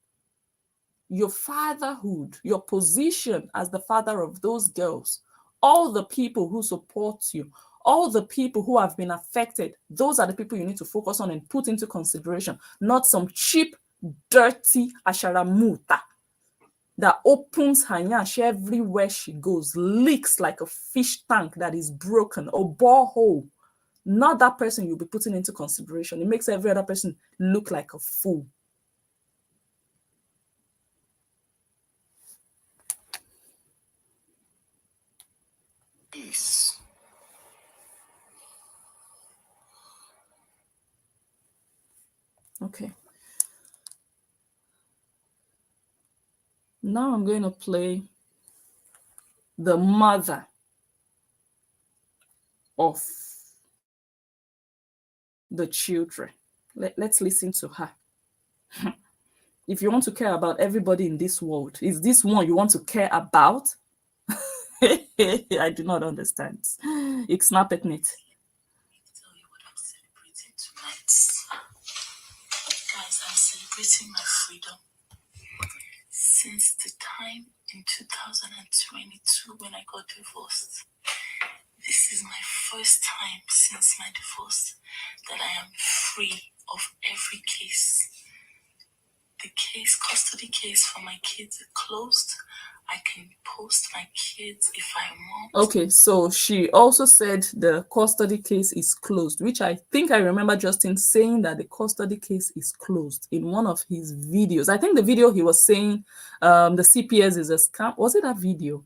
your fatherhood, your position as the father of those girls, all the people who support you, all the people who have been affected, those are the people you need to focus on and put into consideration, not some cheap, dirty asharamuta that opens her nyash everywhere she goes, leaks like a fish tank that is broken, or borehole. Not that person you'll be putting into consideration. It makes every other person look like a fool. Peace. Okay. Now I'm going to play the mother of the children. Let's listen to her. If you want to care about everybody in this world, is this one you want to care about? I do not understand. It's not at it. Tell you what I'm celebrating tonight. Guys, I'm celebrating my freedom. Since the time in 2022 when I got divorced, this is my first time since my divorce that I am free of every case. The custody case for my kids is closed. I can post my kids if I want. Okay, so she also said the custody case is closed, which I think I remember Justin saying that the custody case is closed in one of his videos. I think the video he was saying the CPS is a scam. Was it that video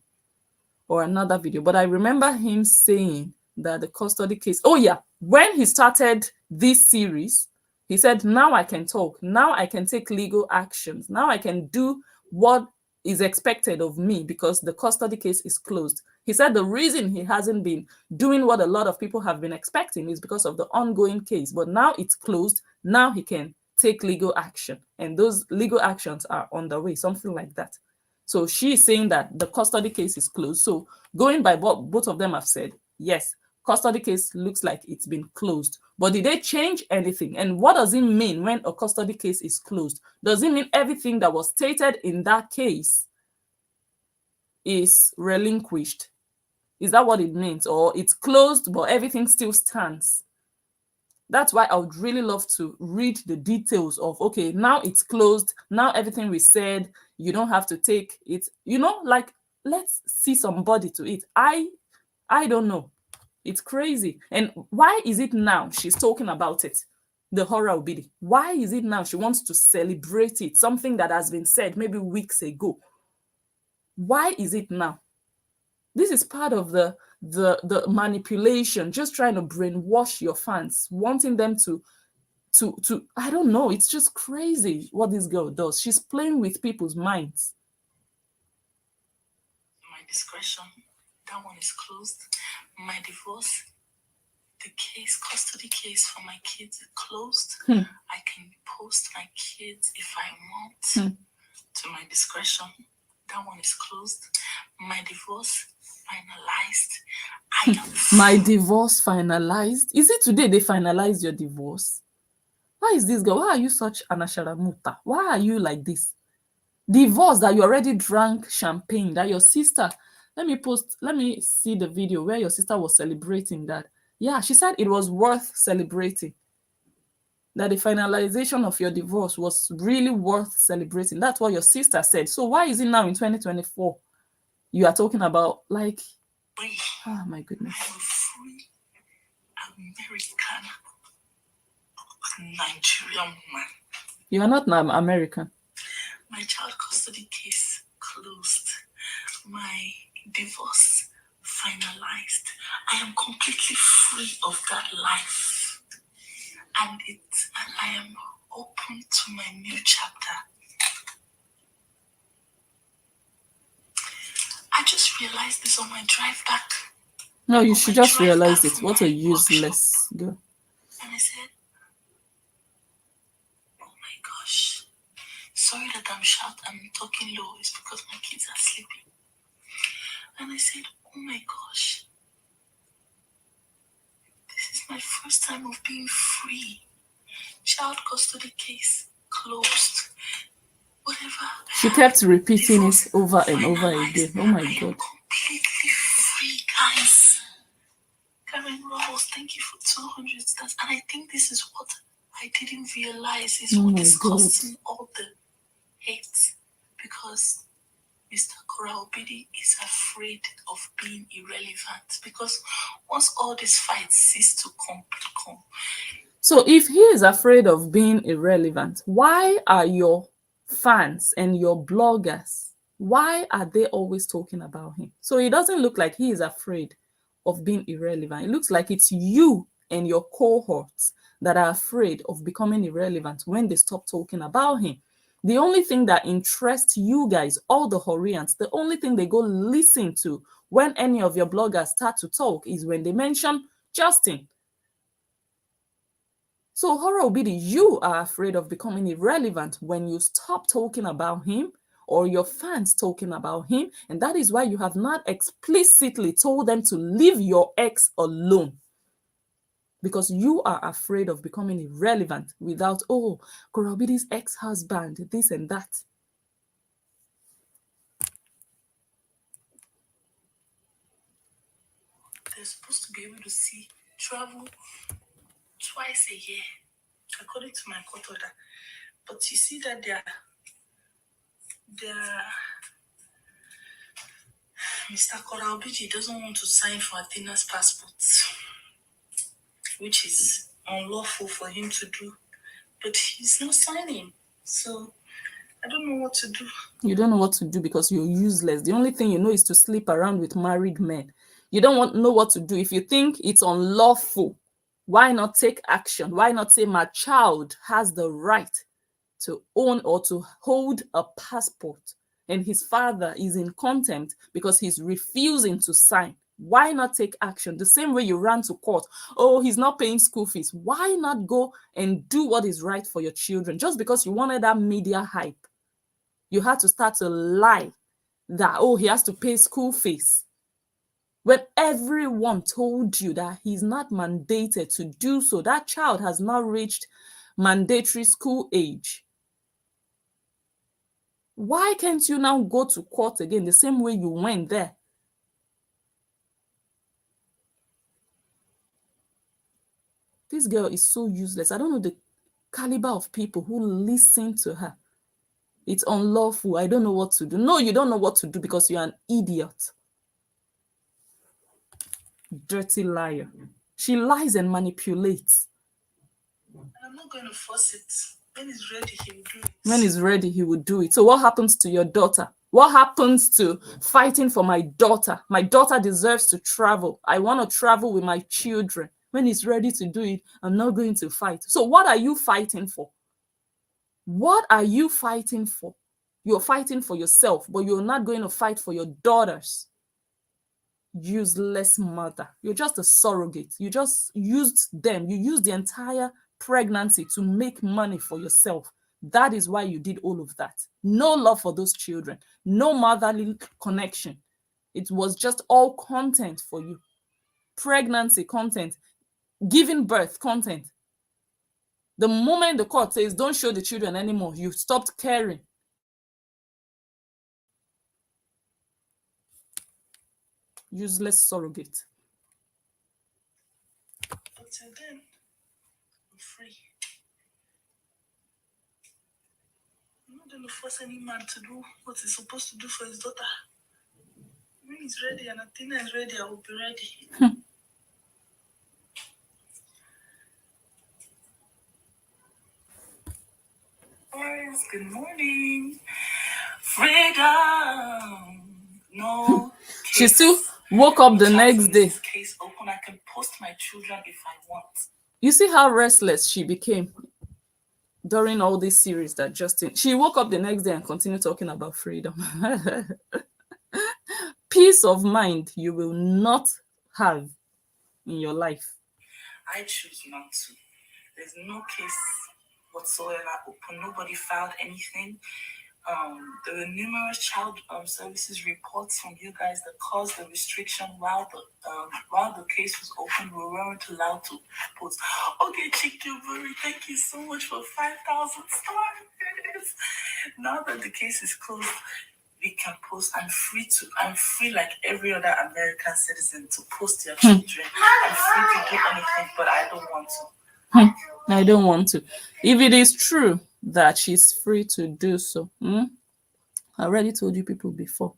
or another video? But I remember him saying that the custody case. Oh yeah, when he started this series, he said, now I can talk. Now I can take legal actions. Now I can do what is expected of me because the custody case is closed. He said the reason he hasn't been doing what a lot of people have been expecting is because of the ongoing case. But now it's closed. Now he can take legal action. And those legal actions are on the way, something like that. So she is saying that the custody case is closed. So going by what both of them have said, yes, custody case looks like it's been closed. But did they change anything? And what does it mean when a custody case is closed? Does it mean everything that was stated in that case is relinquished? Is that what it means? Or it's closed, but everything still stands? That's why I would really love to read the details of, okay, now it's closed. Now everything we said, you don't have to take it. Like, let's see somebody to it. I don't know. It's crazy. And why is it now she's talking about it? The Korra Obidi. Why is it now she wants to celebrate it? Something that has been said maybe weeks ago. Why is it now? This is part of the manipulation, just trying to brainwash your fans, wanting them to I don't know. It's just crazy what this girl does. She's playing with people's minds. My discretion, that one is closed. My divorce, the case, custody case for my kids is closed. I can post my kids if I want to my discretion. That one is closed. My divorce finalized. I am My divorce finalized? Is it today they finalized your divorce? Why is this girl? Why are you such an asharamuta? Why are you like this? Divorce that you already drank champagne, that your sister, let me see the video where your sister was celebrating that. Yeah, she said it was worth celebrating. That the finalization of your divorce was really worth celebrating. That's what your sister said. So why is it now in 2024 you are talking about, like, free. oh my goodness. I'm free American Nigerian woman. You are not American. My child custody case closed. My divorce finalized. I am completely free of that life. And I am open to my new chapter. I just realized this on my drive back. No, you should just realize it. What a useless girl. And I said, oh my gosh. Sorry that I'm talking low. It's because my kids are sleeping. And I said, oh my gosh. This is my first time of being free. Child custody case closed. Whatever. She kept repeating it over and over again. Oh my I am God. completely free, guys. Karen Ross, thank you for 200 stars. And I think this is what I didn't realize is what is causing all the hate. Because Mr. Korra Obidi is afraid of being irrelevant. Because once all these fights cease to come. So if he is afraid of being irrelevant, why are your fans and your bloggers, why are they always talking about him? So it doesn't look like he is afraid of being irrelevant. It looks like it's you and your cohorts that are afraid of becoming irrelevant when they stop talking about him. The only thing that interests you guys, all the Horians, the only thing they go listen to when any of your bloggers start to talk is when they mention Justin. So Korra Obidi, you are afraid of becoming irrelevant when you stop talking about him or your fans talking about him. And that is why you have not explicitly told them to leave your ex alone. Because you are afraid of becoming irrelevant without, oh, Korra Obidi's ex-husband, this and that. They're supposed to be able to travel twice a year, according to my court order. But you see that Mr. Korra Obidi doesn't want to sign for Athena's passport, which is unlawful for him to do. But he's not signing. So I don't know what to do. You don't know what to do because you're useless. The only thing you know is to sleep around with married men. You don't know what to do. If you think it's unlawful, why not take action? Why not say my child has the right to own or to hold a passport, and his father is in contempt because he's refusing to sign? Why not take action? The same way you ran to court. Oh, he's not paying school fees. Why not go and do what is right for your children? Just because you wanted that media hype, you had to start to lie that, oh, he has to pay school fees, when everyone told you that he's not mandated to do so. That child has not reached mandatory school age. Why can't you now go to court again the same way you went there? This girl is so useless. I don't know the caliber of people who listen to her. It's unlawful. I don't know what to do. No, you don't know what to do because you're an idiot. Dirty liar. She lies and manipulates. I'm not going to force it. When he's ready, he will do it. When he's ready, he will do it. So what happens to your daughter? What happens to fighting for my daughter? My daughter deserves to travel. I want to travel with my children. When he's ready to do it, I'm not going to fight. So what are you fighting for? What are you fighting for? You're fighting for yourself, but you're not going to fight for your daughters. Useless mother. You're just a surrogate. You just used them. You used the entire pregnancy to make money for yourself. That is why you did all of that. No love for those children. No motherly connection. It was just all content for you. Pregnancy content. Giving birth content. The moment the court says don't show the children anymore, you stopped caring. Useless surrogate. But till then, I'm free. I'm not going to force any man to do what he's supposed to do for his daughter. When he's ready and Athena is ready, I will be ready. Boys, good morning. Freedom. No. She still woke up the next day. Case open. I can post my children if I want. You see how restless she became during all this series that Justin. She woke up the next day and continued talking about freedom. Peace of mind you will not have in your life. I choose not to. There's no case whatsoever open. Nobody filed anything. There were numerous child services reports from you guys that caused the restriction while the case was open. We weren't allowed to post. Okay, Chikuburi, thank you so much for 5,000 stars. Now that the case is closed, we can post. I'm free like every other American citizen to post their children. I'm free to do anything, but I don't want to. I don't want to. If it is true that she's free to do so, I already told you people before,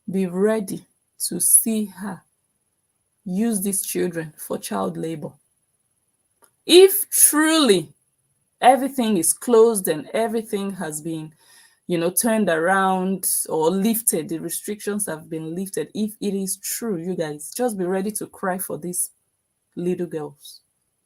be ready to see her use these children for child labor. If truly everything is closed and everything has been, turned around or lifted, the restrictions have been lifted, if it is true, you guys, just be ready to cry for these little girls,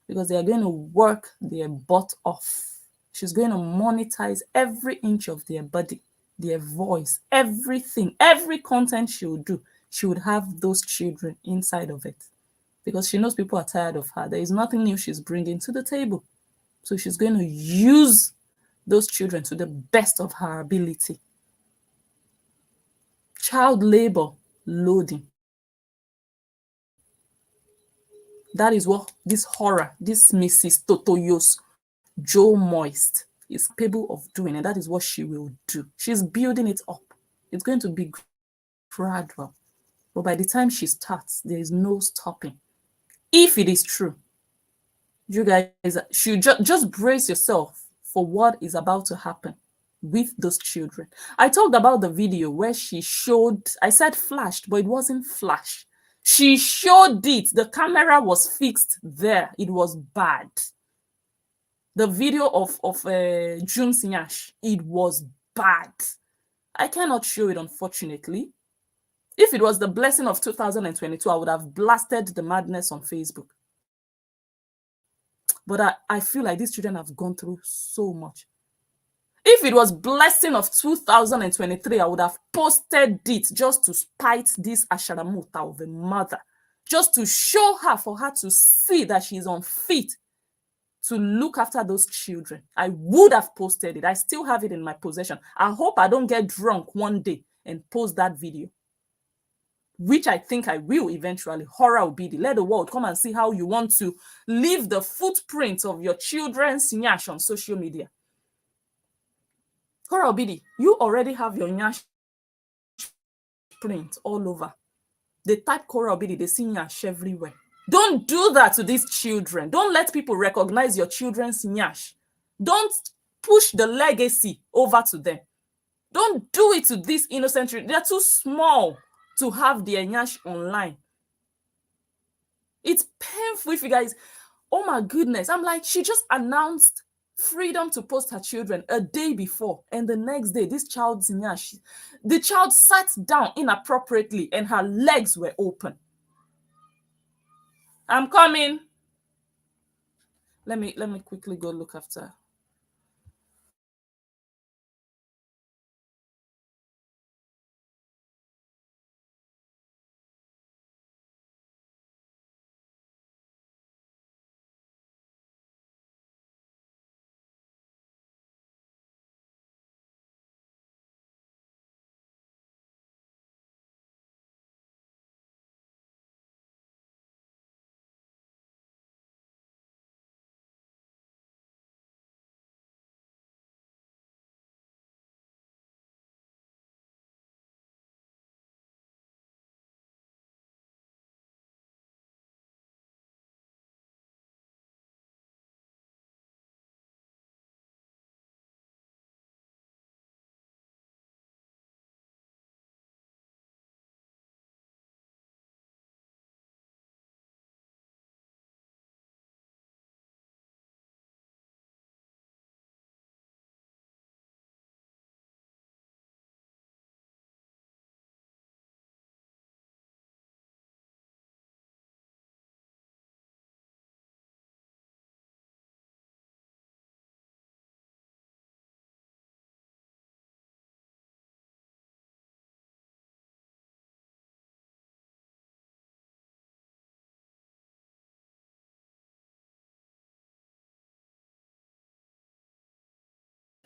because they are going to work their butt off. She's going to monetize every inch of their body, their voice, everything, every content she would do. She would have those children inside of it, because she knows people are tired of her. There is nothing new she's bringing to the table. So she's going to use those children to the best of her ability. Child labor loading. That is what this horror, this Mrs. Totoyo's Joe Moist is capable of doing, and that is what she will do. She's building it up. It's going to be gradual, but by the time she starts, there is no stopping. If it is true, you guys should just brace yourself for what is about to happen. with those children. I talked about the video where she showed, I said flashed, but it wasn't flash. She showed it. The camera was fixed there. It was bad. The video of June's nyash, it was bad. I cannot show it, unfortunately. If it was the blessing of 2022, I would have blasted the madness on Facebook. But I feel like these children have gone through so much. If it was blessing of 2023, I would have posted it just to spite this Asharamuta of a mother, just to show her, for her to see that she's unfit to look after those children. I would have posted it. I still have it in my possession. I hope I don't get drunk one day and post that video, which I think I will eventually. Korra Obidi, let the world come and see how you want to leave the footprint of your children's nyash on social media. Korra Obidi, you already have your nyash print all over. They type Korra Obidi, they see nyash everywhere. Don't do that to these children. Don't let people recognize your children's nyash. Don't push the legacy over to them. Don't do it to these innocent children. They're too small to have their nyash online. It's painful if you guys, oh my goodness. I'm like, she just announced freedom to post her children a day before, and the next day, this child's nyash, the child sat down inappropriately and her legs were open. I'm coming. Let me quickly go look after.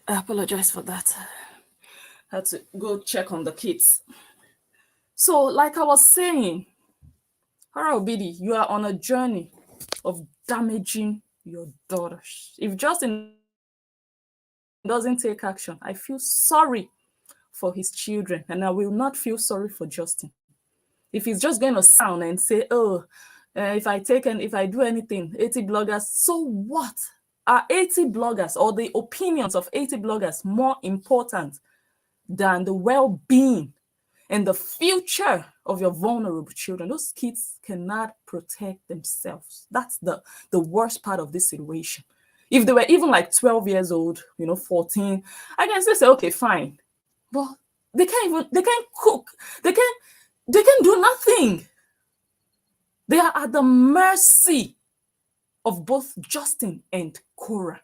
I apologize for that. I had to go check on the kids. So, like I was saying, Korra Obidi, you are on a journey of damaging your daughters. If Justin doesn't take action, I feel sorry for his children, and I will not feel sorry for Justin. If he's just going to sound and say, oh, if I do anything, 80 bloggers, so what? Are 80 bloggers or the opinions of 80 bloggers more important than the well-being and the future of your vulnerable children? Those kids cannot protect themselves. That's the worst part of this situation. If they were even like 12 years old, 14, I can still say, okay, fine. But they can't cook. They can do nothing. They are at the mercy of both Justin and Korra.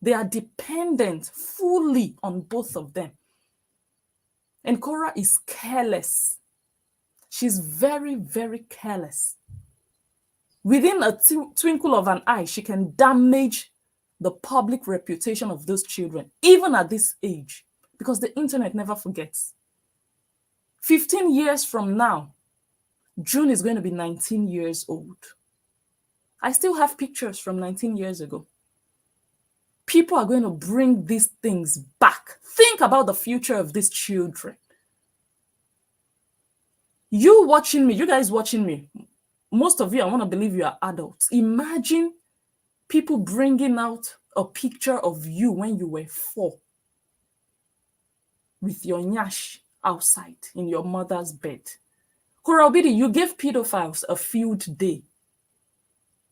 They are dependent fully on both of them. And Korra is careless. She's very, very careless. Within a twinkle of an eye, she can damage the public reputation of those children, even at this age, because the internet never forgets. 15 years from now, June is going to be 19 years old. I still have pictures from 19 years ago. People are going to bring these things back. Think about the future of these children. You watching me, you guys watching me, most of you, I want to believe you are adults. Imagine people bringing out a picture of you when you were 4. with your nyash outside in your mother's bed. Korra Obidi, you gave pedophiles a field day.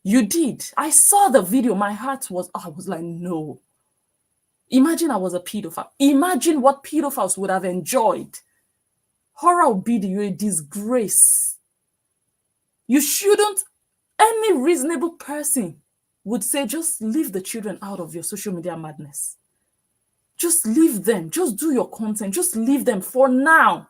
You did. I saw the video. My heart was, I was like, no. Imagine I was a pedophile. Imagine what pedophiles would have enjoyed. Korra Obidi, you're a disgrace. You shouldn't, any reasonable person would say, just leave the children out of your social media madness. Just leave them. Just do your content. Just leave them for now.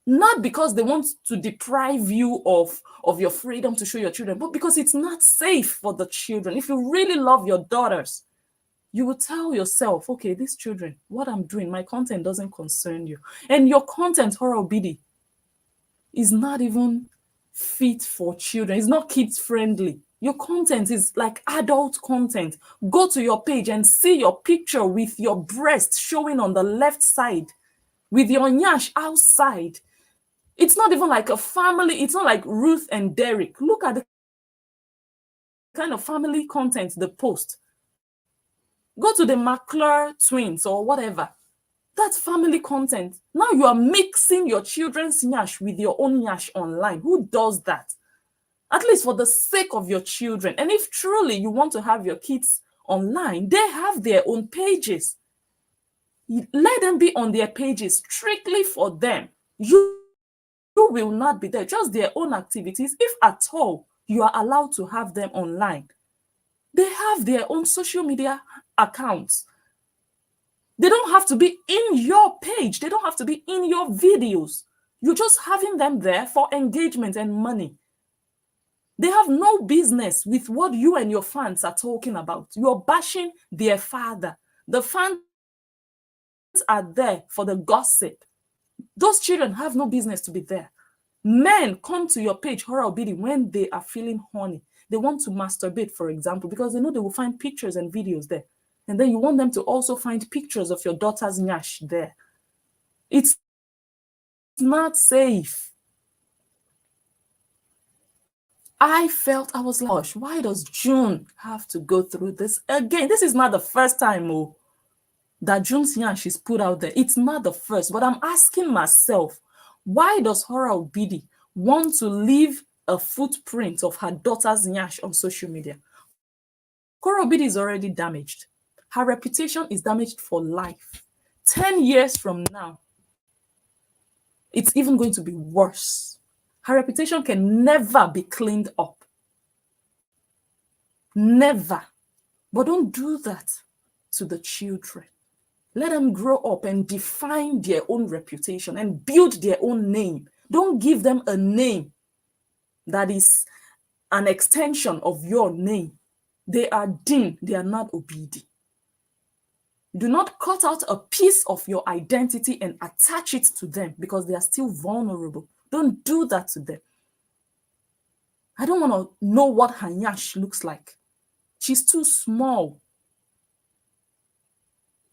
Not because they want to deprive you of your freedom to show your children, but because it's not safe for the children. If you really love your daughters, you will tell yourself, okay, these children, what I'm doing, my content doesn't concern you. And your content, Korra Obidi, is not even fit for children. It's not kids friendly. Your content is like adult content. Go to your page and see your picture with your breast showing on the left side, with your nyash outside. It's not even like a family. It's not like Ruth and Derek. Look at the kind of family content they post. Go to the McClure twins or whatever. That's family content. Now you are mixing your children's nyash with your own nyash online. Who does that? At least for the sake of your children. And if truly you want to have your kids online, they have their own pages. Let them be on their pages strictly for them. You will not be there. Just their own activities, if at all you are allowed to have them online. They have their own social media accounts. They don't have to be in your page. They don't have to be in your videos. You're just having them there for engagement and money. They have no business with what you and your fans are talking about. You're bashing their father. The fans are there for the gossip. Those children have no business to be there. Men come to your page, Korra Obidi, when they are feeling horny. They want to masturbate, for example, because they know they will find pictures and videos there. And then you want them to also find pictures of your daughter's nyash there. It's not safe. I was like, gosh, why does June have to go through this again? This is not the first time that June's nyash is put out there. It's not the first, but I'm asking myself, why does Korra Obidi want to leave a footprint of her daughter's nyash on social media? Korra Obidi is already damaged. Her reputation is damaged for life. 10 years from now, it's even going to be worse. Her reputation can never be cleaned up. Never. But don't do that to the children. Let them grow up and define their own reputation and build their own name. Don't give them a name that is an extension of your name. They are Din, they are not Obidi. Do not cut out a piece of your identity and attach it to them because they are still vulnerable. Don't do that to them. I don't want to know what her nyash looks like. She's too small.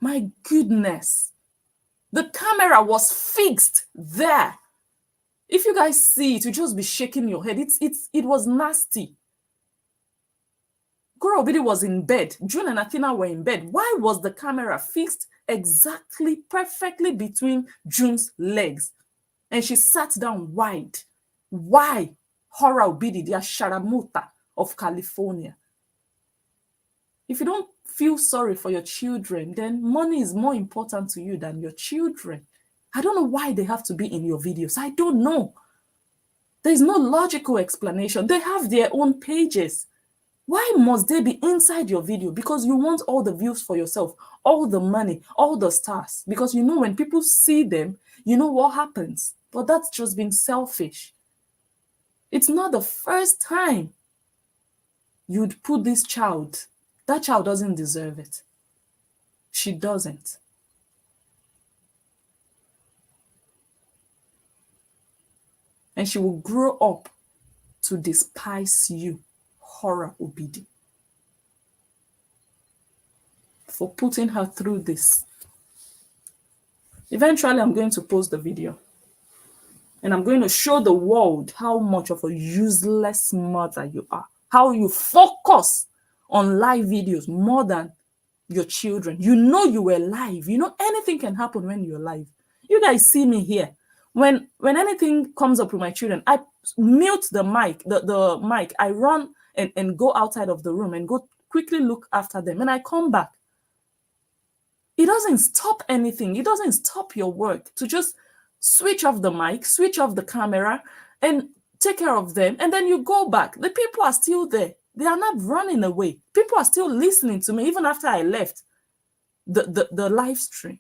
My goodness. The camera was fixed there. If you guys see it, you just be shaking your head. It was nasty. Korra Obidi was in bed. June and Athena were in bed. Why was the camera fixed exactly, perfectly between June's legs? And she sat down wide. Why? Korra Obidi, the Sharamuta of California. If you don't feel sorry for your children, then money is more important to you than your children. I don't know why they have to be in your videos. I don't know. There's no logical explanation. They have their own pages. Why must they be inside your video? Because you want all the views for yourself, all the money, all the stars. Because you know when people see them, you know what happens. But that's just being selfish. It's not the first time you'd put this child. That child doesn't deserve it. She doesn't. And she will grow up to despise you, Korra Obidi, for putting her through this. Eventually, I'm going to post the video. And I'm going to show the world how much of a useless mother you are. How you focus on live videos more than your children. You know you were live. You know anything can happen when you're live. You guys see me here. When anything comes up with my children, I mute the mic, the mic. I run and go outside of the room and go quickly look after them. And I come back. It doesn't stop anything. It doesn't stop your work to just switch off the mic, switch off the camera, and take care of them. And then you go back. The people are still there. They are not running away. People are still listening to me even after I left the live stream.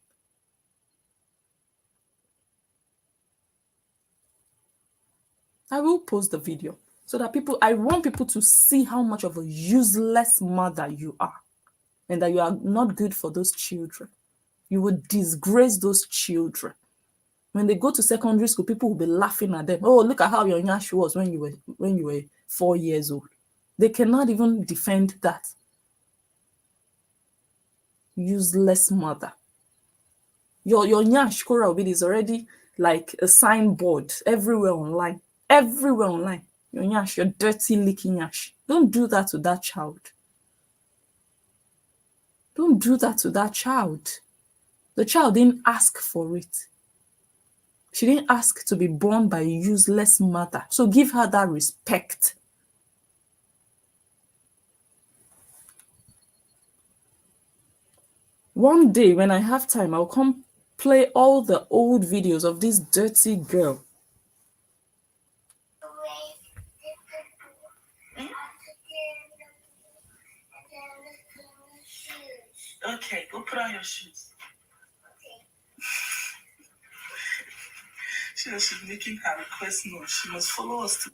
I will post the video so that I want people to see how much of a useless mother you are and that you are not good for those children. You would disgrace those children. When they go to secondary school, people will be laughing at them. Oh, look at how your nyash was when you were 4 years old. They cannot even defend that. Useless mother. Your nyash, Korra Obidi, is already like a signboard everywhere online. Everywhere online. Your nyash, your dirty, leaky nyash. Don't do that to that child. Don't do that to that child. The child didn't ask for it. She didn't ask to be born by a useless mother. So give her that respect. One day when I have time, I'll come play all the old videos of this dirty girl. Okay, go put on your shoes. She's making her request known. She must follow us.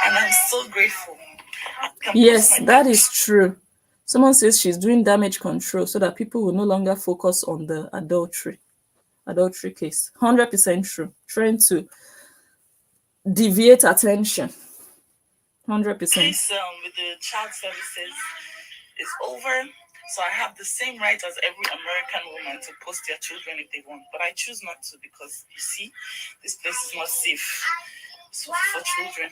And I'm so grateful. Yes, that is true. Someone says she's doing damage control so that people will no longer focus on the adultery case. 100% true. Trying to deviate attention. 100%. Case with the child services is over. So I have the same right as every American woman to post their children if they want. But I choose not to because, you see, this place is not safe for children.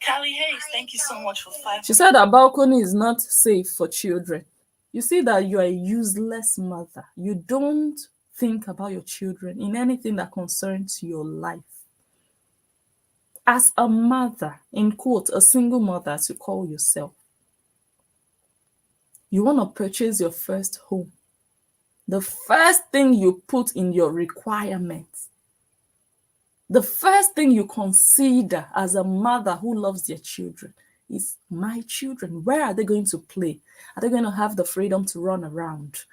Callie Hayes, thank you so much for 5. She said that balcony is not safe for children. You see that you are a useless mother. You don't think about your children in anything that concerns your life. As a mother, in quote, a single mother as you call yourself, you want to purchase your first home. The first thing you put in your requirements, the first thing you consider as a mother who loves their children is, my children, where are they going to play? Are they going to have the freedom to run around?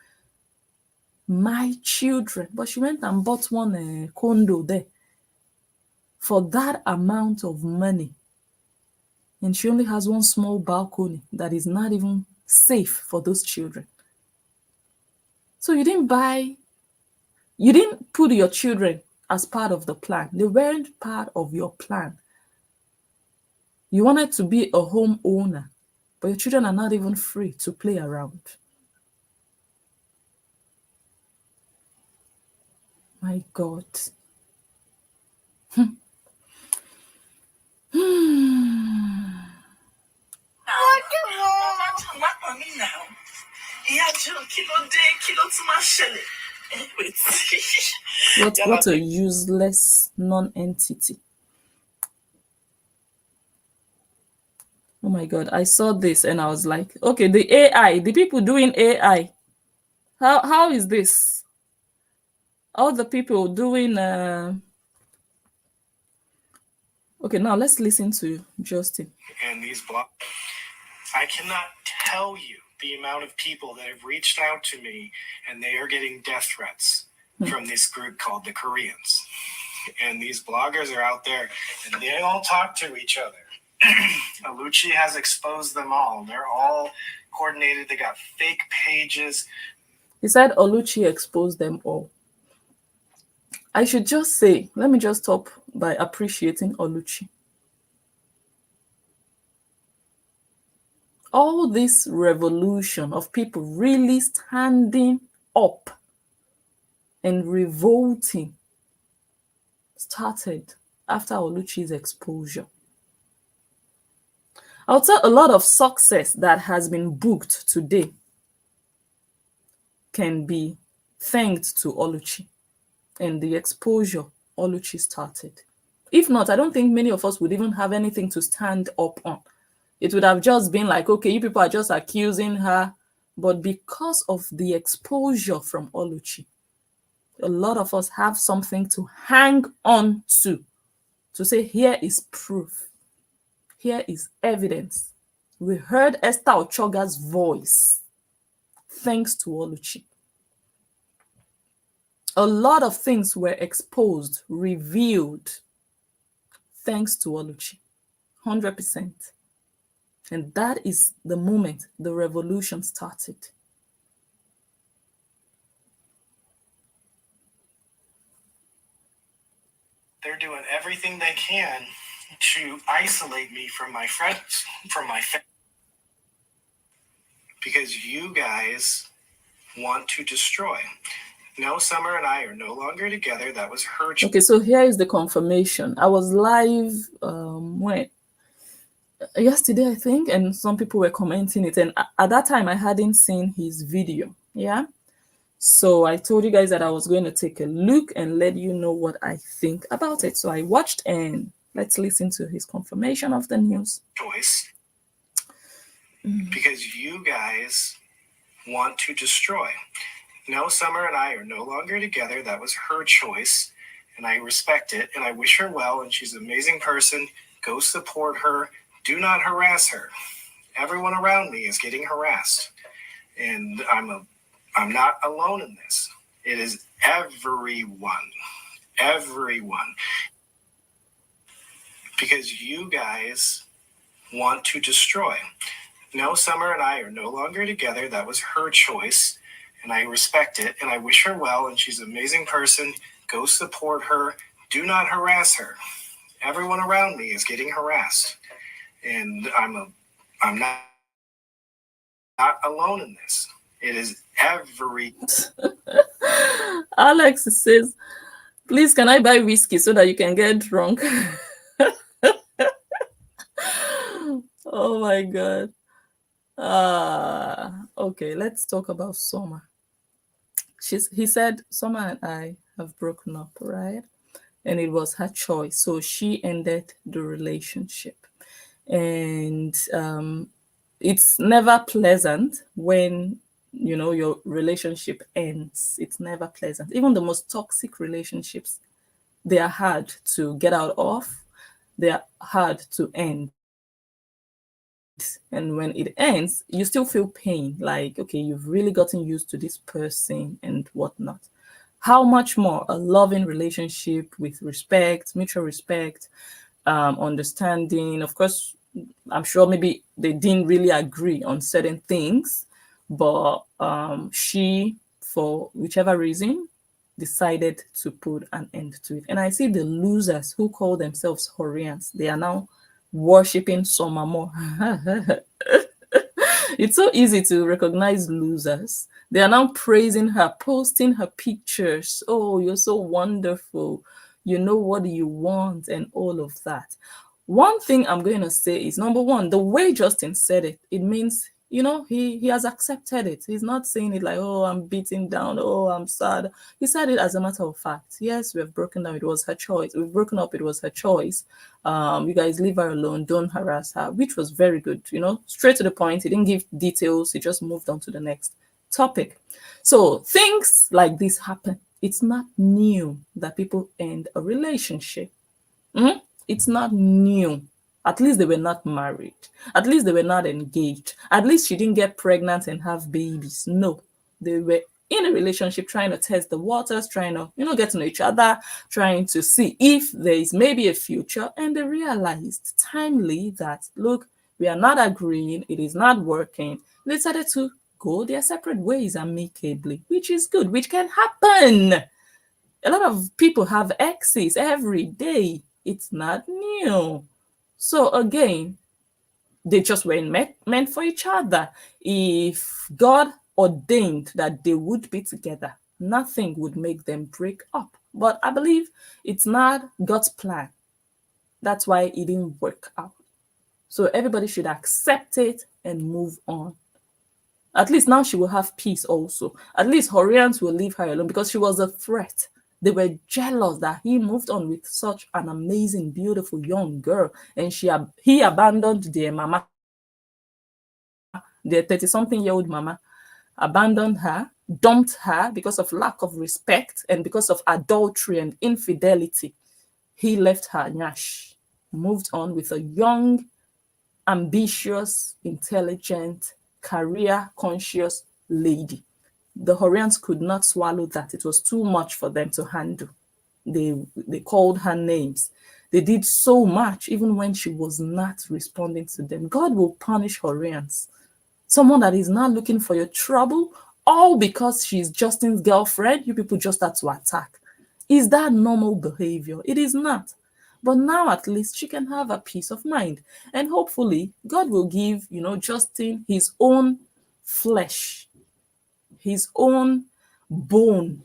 My children. But she went and bought one condo there for that amount of money. And she only has one small balcony that is not even safe for those children. So you didn't put your children as part of the plan. They weren't part of your plan. You wanted to be a homeowner, but your children are not even free to play around. My God. What a useless non-entity. Oh my God, I saw this and I was like, okay, the AI, the people doing AI, how is this? All the people doing okay, now let's listen to Justin. And these I cannot tell you the amount of people that have reached out to me and they are getting death threats from this group called the Koreans. And these bloggers are out there and they all talk to each other. Aluchi has exposed them all. They're all coordinated. They got fake pages. He said Oluchi exposed them all. I should just say, let me just stop by appreciating Oluchi. All this revolution of people really standing up and revolting started after Oluchi's exposure. I'll tell a lot of success that has been booked today can be thanked to Oluchi and the exposure Oluchi started. If not, I don't think many of us would even have anything to stand up on. It would have just been like, okay, you people are just accusing her. But because of the exposure from Oluchi, a lot of us have something to hang on to say, here is proof, here is evidence. We heard Esther Ochoga's voice thanks to Oluchi. A lot of things were exposed, revealed, thanks to Oluchi. 100%. And that is the moment the revolution started. They're doing everything they can to isolate me from my friends, from my family, because you guys want to destroy. No, Summer and I are no longer together. That was her choice. Okay, so here is the confirmation. I was live when yesterday, I think, and some people were commenting it. And at that time, I hadn't seen his video. Yeah. So I told you guys that I was going to take a look and let you know what I think about it. So I watched, and let's listen to his confirmation of the news. Choice. Because you guys want to destroy. No, Summer and I are no longer together. That was her choice, and I respect it, and I wish her well, and she's an amazing person. Go support her. Do not harass her. Everyone around me is getting harassed, and I'm not alone in this. It is everyone. Everyone. Because you guys want to destroy. No, Summer and I are no longer together. That was her choice, and I respect it, and I wish her well, and she's an amazing person. Go support her. Do not harass her. Everyone around me is getting harassed, and I'm not alone in this. It is every. Alex says, please, can I buy whiskey so that you can get drunk? Oh my God. Okay, let's talk about Summer. He said, Summer and I have broken up, right? And it was her choice. So she ended the relationship. And it's never pleasant when your relationship ends. It's never pleasant. Even the most toxic relationships, they are hard to get out of. They are hard to end. And when it ends, you still feel pain, like, okay, you've really gotten used to this person and whatnot. How much more a loving relationship with respect, mutual respect, understanding. Of course, I'm sure maybe they didn't really agree on certain things, but she, for whichever reason, decided to put an end to it. And I see the losers who call themselves Horians, they are now worshipping Summer more. It's so easy to recognize losers. They are now praising her, posting her pictures. Oh, you're so wonderful. You know what you want and all of that. One thing I'm going to say is, number one, the way Justin said it, it means, he has accepted it. He's not saying it like, oh, I'm beaten down. Oh, I'm sad. He said it as a matter of fact. Yes, we have broken down. It was her choice. We've broken up. It was her choice. You guys leave her alone. Don't harass her, which was very good. Straight to the point. He didn't give details. He just moved on to the next topic. So things like this happen. It's not new that people end a relationship. It's not new. At least they were not married. At least they were not engaged. At least she didn't get pregnant and have babies. No, they were in a relationship trying to test the waters, trying to, get to know each other, trying to see if there is maybe a future. And they realized timely that, look, we are not agreeing. It is not working. They decided to go their separate ways amicably, which is good, which can happen. A lot of people have exes every day. It's not new. So again, they just weren't meant for each other. If God ordained that they would be together, nothing would make them break up. But I believe it's not God's plan. That's why it didn't work out. So everybody should accept it and move on. At least now she will have peace also. At least Horians will leave her alone because she was a threat. They were jealous that he moved on with such an amazing, beautiful young girl, and he abandoned their mama, their 30-something-year-old mama, abandoned her, dumped her because of lack of respect and because of adultery and infidelity. He left her, Nyash, moved on with a young, ambitious, intelligent, career-conscious lady. The Horians could not swallow that. It was too much for them to handle. They called her names. They did so much, even when she was not responding to them. God will punish Horians. Someone that is not looking for your trouble, all because she's Justin's girlfriend, you people just start to attack. Is that normal behavior? It is not. But now at least she can have a peace of mind. And hopefully God will give, Justin his own flesh, his own bone,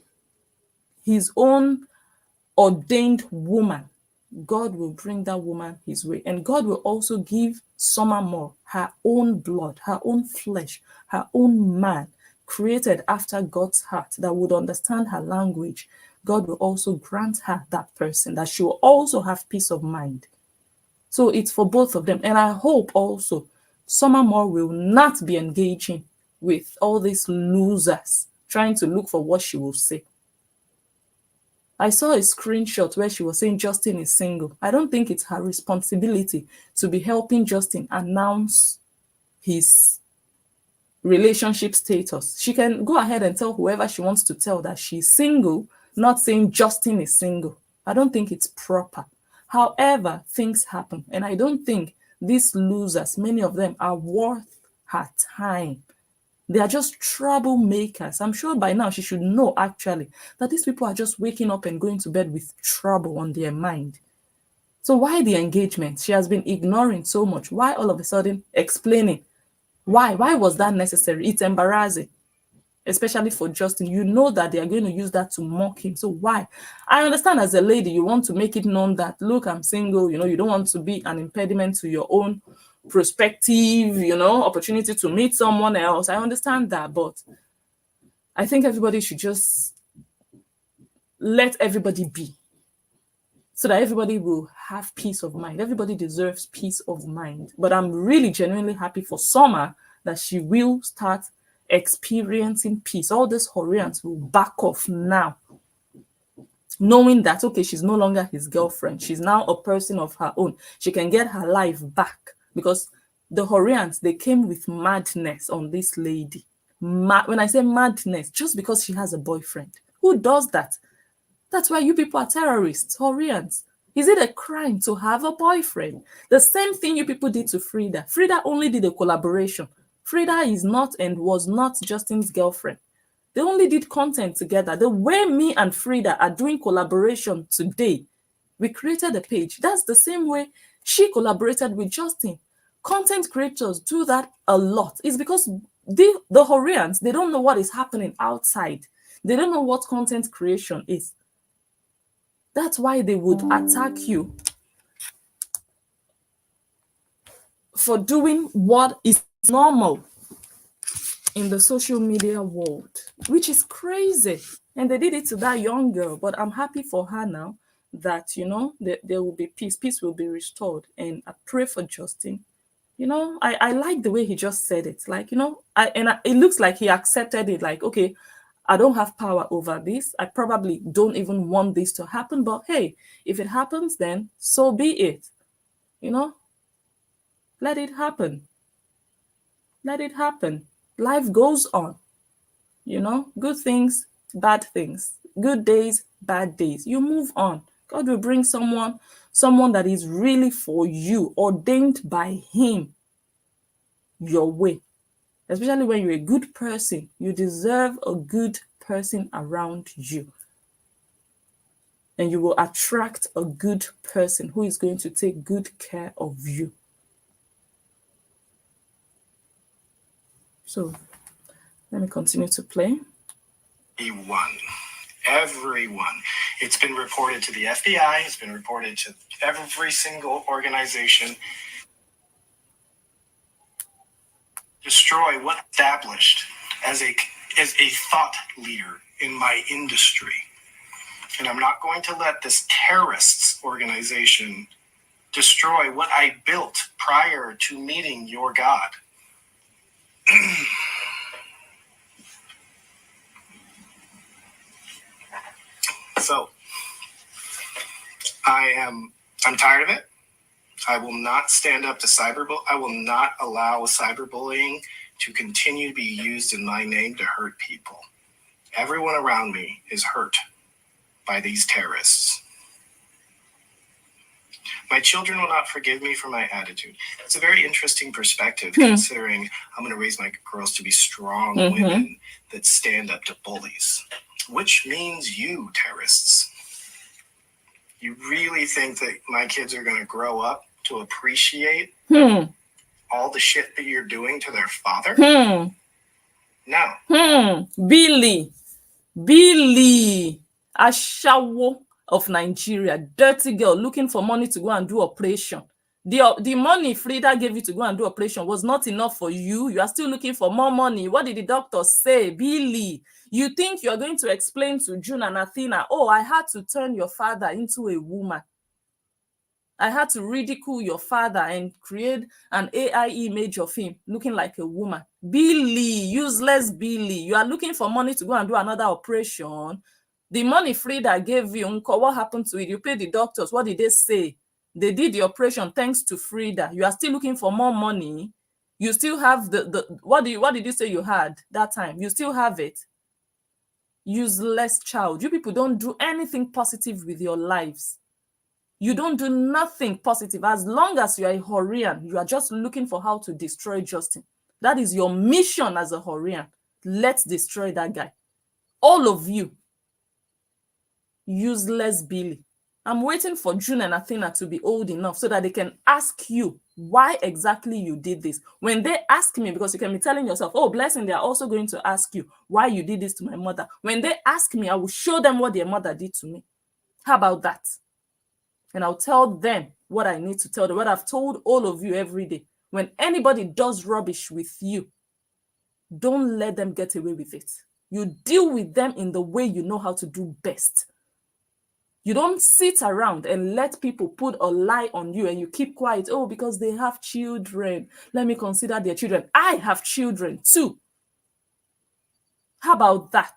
his own ordained woman. God will bring that woman his way. And God will also give Summer Moore her own blood, her own flesh, her own man, created after God's heart that would understand her language. God will also grant her that person, that she will also have peace of mind. So it's for both of them. And I hope also Summer Moore will not be engaging with all these losers trying to look for what she will say. I saw a screenshot where she was saying Justin is single. I don't think it's her responsibility to be helping Justin announce his relationship status. She can go ahead and tell whoever she wants to tell that she's single, not saying Justin is single. I don't think it's proper. However, things happen. And I don't think these losers, many of them, are worth her time. They are just troublemakers. I'm sure by now she should know actually that these people are just waking up and going to bed with trouble on their mind. So why the engagement? She has been ignoring so much. Why all of a sudden explaining? Why? Why was that necessary? It's embarrassing, especially for Justin. You know that they are going to use that to mock him. So why? I understand as a lady, you want to make it known that, look, I'm single. You don't want to be an impediment to your own prospective, opportunity to meet someone else. I understand that, but I think everybody should just let everybody be so that everybody will have peace of mind. Everybody deserves peace of mind. But I'm really genuinely happy for Summer that she will start experiencing peace. All these Horians will back off now, knowing that, okay, she's no longer his girlfriend. She's now a person of her own. She can get her life back because the Horians, they came with madness on this lady. When I say madness, just because she has a boyfriend. Who does that? That's why you people are terrorists, Horians. Is it a crime to have a boyfriend? The same thing you people did to Frida. Frida only did a collaboration. Frida is not and was not Justin's girlfriend. They only did content together. The way me and Frida are doing collaboration today, we created a page. That's the same way she collaborated with Justin. Content creators do that a lot. It's because the Horians, they don't know what is happening outside. They don't know what content creation is. That's why they would attack you for doing what is normal in the social media world, which is crazy. And they did it to that young girl. But I'm happy for her now that, there will be peace. Peace will be restored. And I pray for Justin. I like the way he just said it. Like, it looks like he accepted it. Like, okay, I don't have power over this. I probably don't even want this to happen. But hey, if it happens, then so be it. Let it happen. Let it happen. Life goes on. Good things, bad things. Good days, bad days. You move on. God will bring someone that is really for you, ordained by Him, your way. Especially when you're a good person, you deserve a good person around you. And you will attract a good person who is going to take good care of you. So, let me continue to play. Everyone. It's been reported to the FBI. It's been reported to every single organization. destroy what established as a thought leader in my industry. And I'm not going to let this terrorists organization destroy what I built prior to meeting your God. So I'm tired of it. I will not stand up to cyberbullying. I will not allow cyberbullying to continue to be used in my name to hurt people. Everyone around me is hurt by these terrorists. My children will not forgive me for my attitude. It's a very interesting perspective, considering I'm going to raise my girls to be strong women that stand up to bullies, which means you, terrorists. You really think that my kids are going to grow up to appreciate all the shit that you're doing to their father? No. Billy, Ashawo of Nigeria, dirty girl looking for money to go and do operation. The money Frida gave you to go and do operation was not enough for you. You are still looking for more money. What did the doctor say? Billy, you think you're going to explain to June and Athena, oh, I had to turn your father into a woman. I had to ridicule your father and create an AI image of him looking like a woman. Billy, useless Billy, you are looking for money to go and do another operation. The money Frida gave you, what happened to it? You paid the doctors. What did they say? They did the operation thanks to Frida. You are still looking for more money. You still have what did you say you had that time? You still have it. Useless child. You people don't do anything positive with your lives. You don't do nothing positive. As long as you are a Horian, you are just looking for how to destroy Justin. That is your mission as a Horian. Let's destroy that guy. All of you. Useless Billy. I'm waiting for June and Athena to be old enough so that they can ask you why exactly you did this. When they ask me, because you can be telling yourself, oh, blessing, they are also going to ask you why you did this to my mother. When they ask me, I will show them what their mother did to me. How about that? And I'll tell them what I need to tell them, what I've told all of you every day. When anybody does rubbish with you, don't let them get away with it. You deal with them in the way you know how to do best. You don't sit around and let people put a lie on you and you keep quiet. Oh, because they have children. Let me consider their children. I have children too. How about that?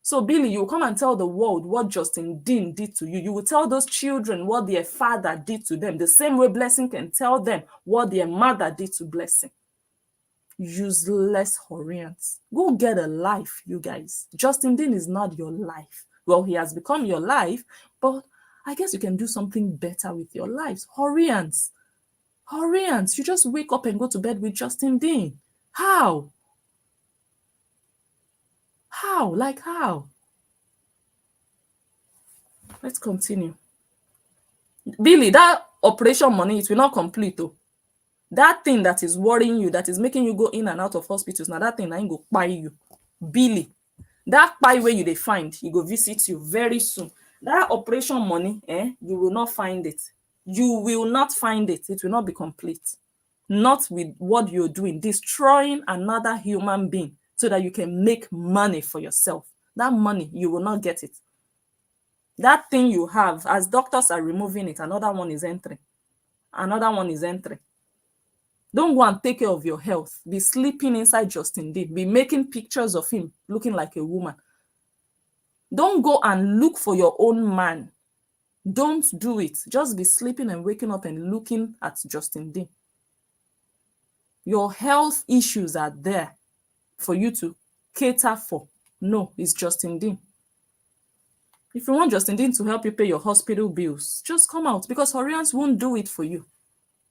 So, Billy, you will come and tell the world what Justin Dean did to you. You will tell those children what their father did to them. The same way Blessing can tell them what their mother did to Blessing. Useless Horians. Go get a life, you guys. Justin Dean is not your life. Well, he has become your life, but I guess you can do something better with your lives. Horians. Horians, you just wake up and go to bed with Justin Dean. How? How? Like how? Let's continue. Billy, that operation money, it will not complete though. That thing that is worrying you, that is making you go in and out of hospitals, now that thing I ain't go buy you. Billy, that buy where you they find, he go visit you very soon. That operation money, you will not find it. You will not find it. It will not be complete. Not with what you're doing, destroying another human being so that you can make money for yourself. That money, you will not get it. That thing you have, as doctors are removing it, another one is entering. Another one is entering. Don't go and take care of your health. Be sleeping inside Justin Dean. Be making pictures of him looking like a woman. Don't go and look for your own man. Don't do it. Just be sleeping and waking up and looking at Justin Dean. Your health issues are there for you to cater for. No, it's Justin Dean. If you want Justin Dean to help you pay your hospital bills, just come out, because Horians won't do it for you.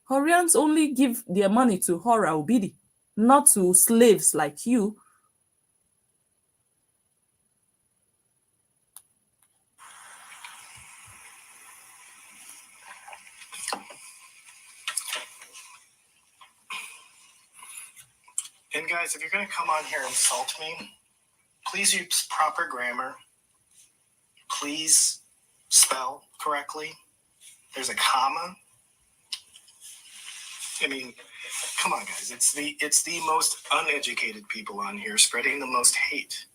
Horians only give their money to Korra Obidi, not to slaves like you. And guys, if you're going to come on here and insult me, please use proper grammar. Please spell correctly. There's a comma. I mean, Come on, guys. It's the most uneducated people on here spreading the most hate.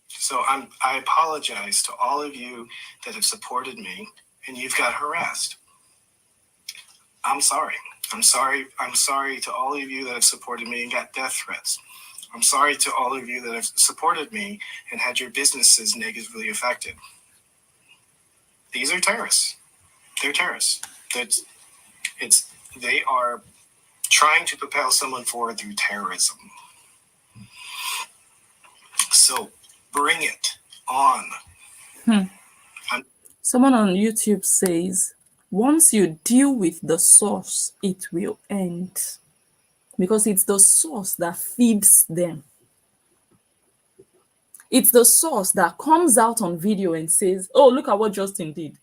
So I apologize to all of you that have supported me and you've got harassed. I'm sorry. I'm sorry. I'm sorry to all of you that have supported me and got death threats. I'm sorry to all of you that have supported me and had your businesses negatively affected. These are terrorists. They're terrorists. They are trying to propel someone forward through terrorism. So bring it on. Someone on YouTube says, once you deal with the source, it will end. Because it's the source that feeds them. It's the source that comes out on video and says, oh, look at what Justin did.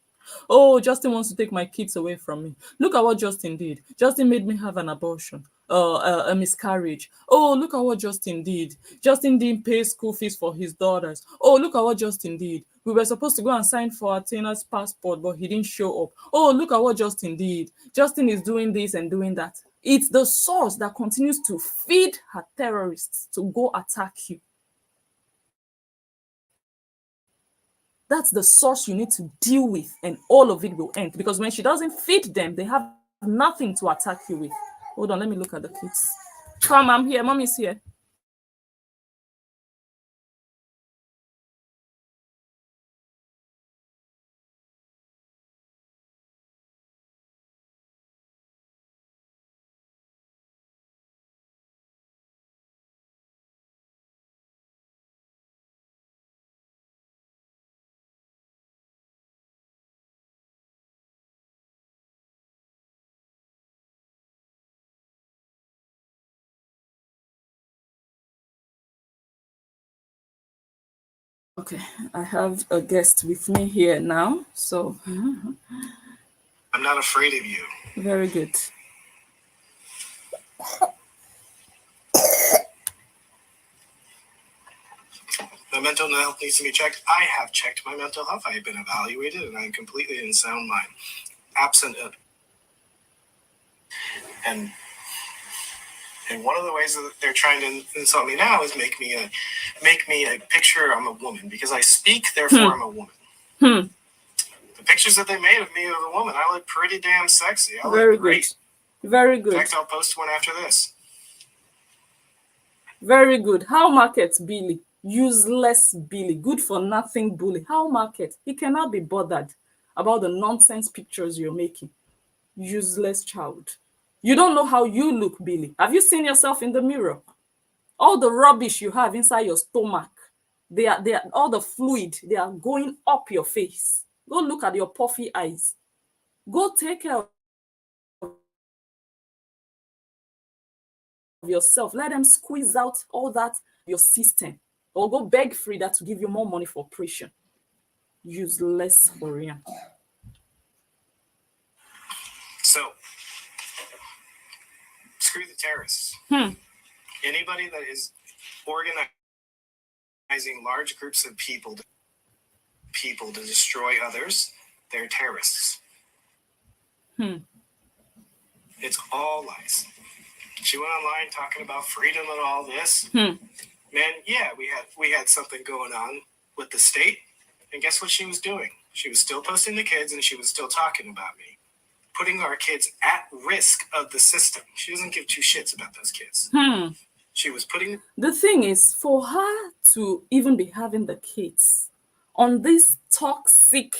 Oh, Justin wants to take my kids away from me. Look at what Justin did. Justin made me have an abortion, a miscarriage. Oh, look at what Justin did. Justin didn't pay school fees for his daughters. Oh, look at what Justin did. We were supposed to go and sign for Athena's passport, but he didn't show up. Oh, look at what Justin did. Justin is doing this and doing that. It's the source that continues to feed her terrorists to go attack you. That's the source you need to deal with, and all of it will end. Because when she doesn't feed them, they have nothing to attack you with. Hold on, let me look at the kids. Come, I'm here. Mommy's here. Okay, I have a guest with me here now. So I'm not afraid of you. very good. My mental health needs to be checked. I have checked my mental health. I have been evaluated, and I'm completely in sound mind. Absent of, and one of the ways that they're trying to insult me now is make me a picture I'm a woman because I speak, therefore I'm a woman. The pictures that they made of me as a woman, I look pretty damn sexy. I Very look great. Good. Very good. In fact, I'll post one after this. Very good. How market Billy? Useless Billy. Good for nothing bully. How market? He cannot be bothered about the nonsense pictures you're making. Useless child. You don't know how you look, Billy. Have you seen yourself in the mirror? All the rubbish you have inside your stomach, they are all the fluid, they are going up your face. Go look at your puffy eyes. Go take care of yourself. Let them squeeze out all that your system, or go beg Frida to give you more money for operation. Useless Korean. So, screw the terrorists. Anybody that is organizing large groups of people to destroy others, they're terrorists. It's all lies. She went online talking about freedom and all this. Man, yeah, we had something going on with the state, and guess what she was doing? She was still posting the kids, and she was still talking about me, putting our kids at risk of the system. She doesn't give two shits about those kids. She was putting... The thing is, for her to even be having the kids on this toxic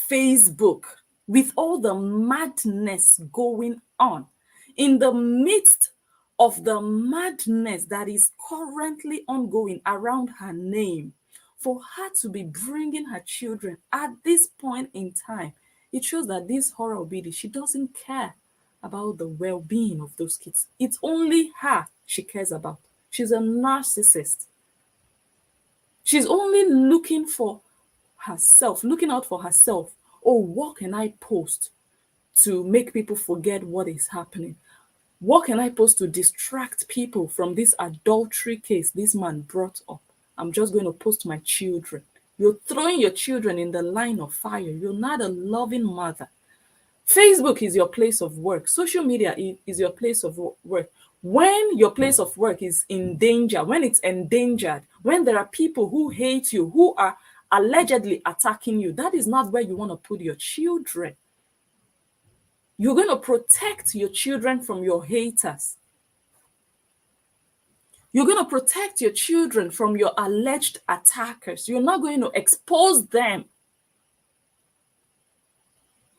Facebook with all the madness going on, in the midst of the madness that is currently ongoing around her name, for her to be bringing her children at this point in time, it shows that this Korra Obidi, she doesn't care about the well-being of those kids. It's only her she cares about. She's a narcissist. She's only looking for herself, looking out for herself. Oh, what can I post to make people forget what is happening? What can I post to distract people from this adultery case this man brought up? I'm just going to post my children. You're throwing your children in the line of fire. You're not a loving mother. Facebook is your place of work. Social media is your place of work. When your place of work is in danger, when it's endangered, when there are people who hate you, who are allegedly attacking you, that is not where you want to put your children. You're going to protect your children from your haters. You're going to protect your children from your alleged attackers. You're not going to expose them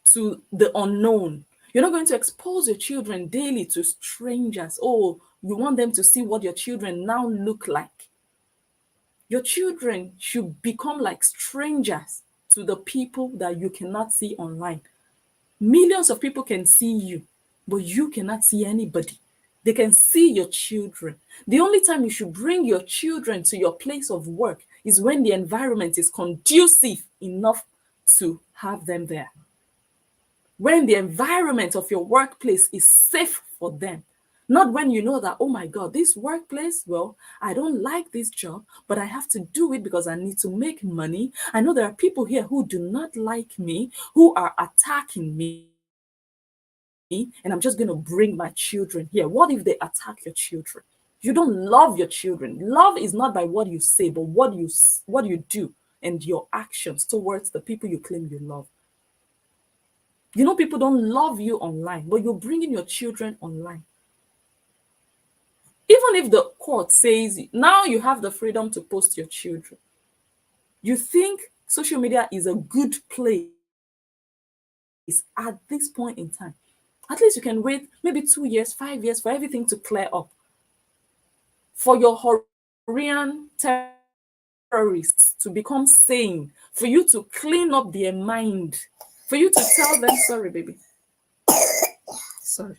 to the unknown. You're not going to expose your children daily to strangers. Oh, you want them to see what your children now look like. Your children should become like strangers to the people that you cannot see online. Millions of people can see you, but you cannot see anybody. They can see your children. The only time you should bring your children to your place of work is when the environment is conducive enough to have them there. When the environment of your workplace is safe for them. Not when you know that, oh my God, this workplace, well, I don't like this job, but I have to do it because I need to make money. I know there are people here who do not like me, who are attacking me, and I'm just going to bring my children here. What if they attack your children? You don't love your children. Love is not by what you say, but what you do and your actions towards the people you claim you love. You know, people don't love you online, but you're bringing your children online. Even if the court says now you have the freedom to post your children, you think social media is a good place at this point in time. At least you can wait maybe 2 years, 5 years for everything to clear up. For your Horian terrorists to become sane, for you to clean up their mind, for you to tell them, sorry, baby. Sorry.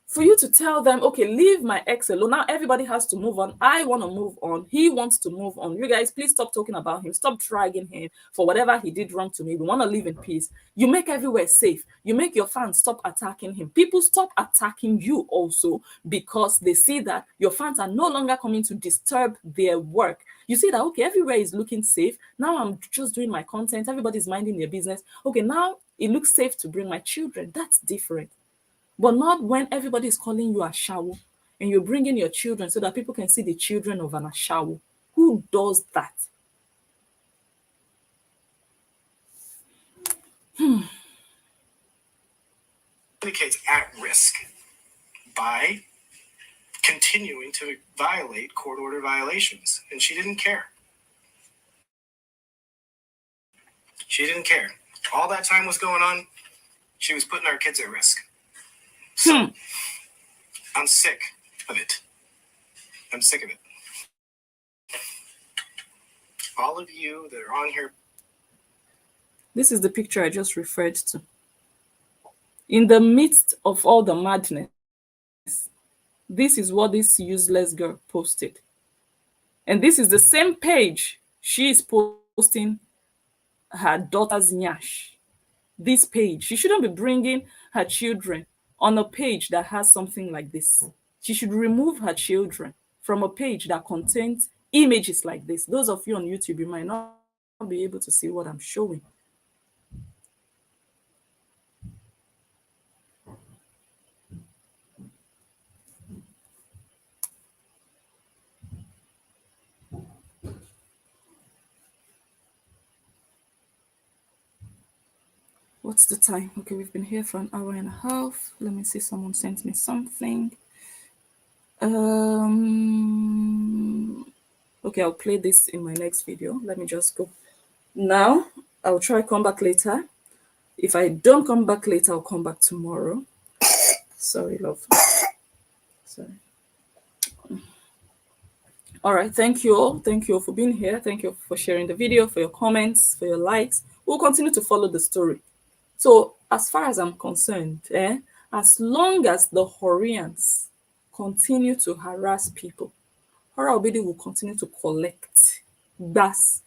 For you to tell them, okay, leave my ex alone. Now everybody has to move on. I want to move on. He wants to move on. You guys, please stop talking about him. Stop dragging him for whatever he did wrong to me. We want to live in peace. You make everywhere safe. You make your fans stop attacking him. People stop attacking you also because they see that your fans are no longer coming to disturb their work. You see that, okay, everywhere is looking safe. Now I'm just doing my content. Everybody's minding their business. Okay, now it looks safe to bring my children. That's different. But not when everybody is calling you a shawo and you're bringing your children so that people can see the children of an ashawo. Who does that? Indicates at risk by continuing to violate court order violations. And she didn't care. She didn't care. All that time was going on, she was putting our kids at risk. So I'm sick of it. I'm sick of it. All of you that are on here. This is the picture I just referred to. In the midst of all the madness, this is what this useless girl posted. And this is the same page she is posting her daughter's nyash. This page. She shouldn't be bringing her children on a page that has something like this. She should remove her children from a page that contains images like this. Those of you on YouTube, you might not be able to see what I'm showing. What's the time? Okay, we've been here for an hour and a half. Let me see, someone sent me something. Okay, I'll play this in my next video. Let me just go. Now, I'll try come back later. If I don't come back later, I'll come back tomorrow. Sorry, love. Sorry. All right, thank you all. Thank you all for being here. Thank you for sharing the video, for your comments, for your likes. We'll continue to follow the story. So as far as I'm concerned, as long as the Horians continue to harass people, Korra Obidi will continue to collect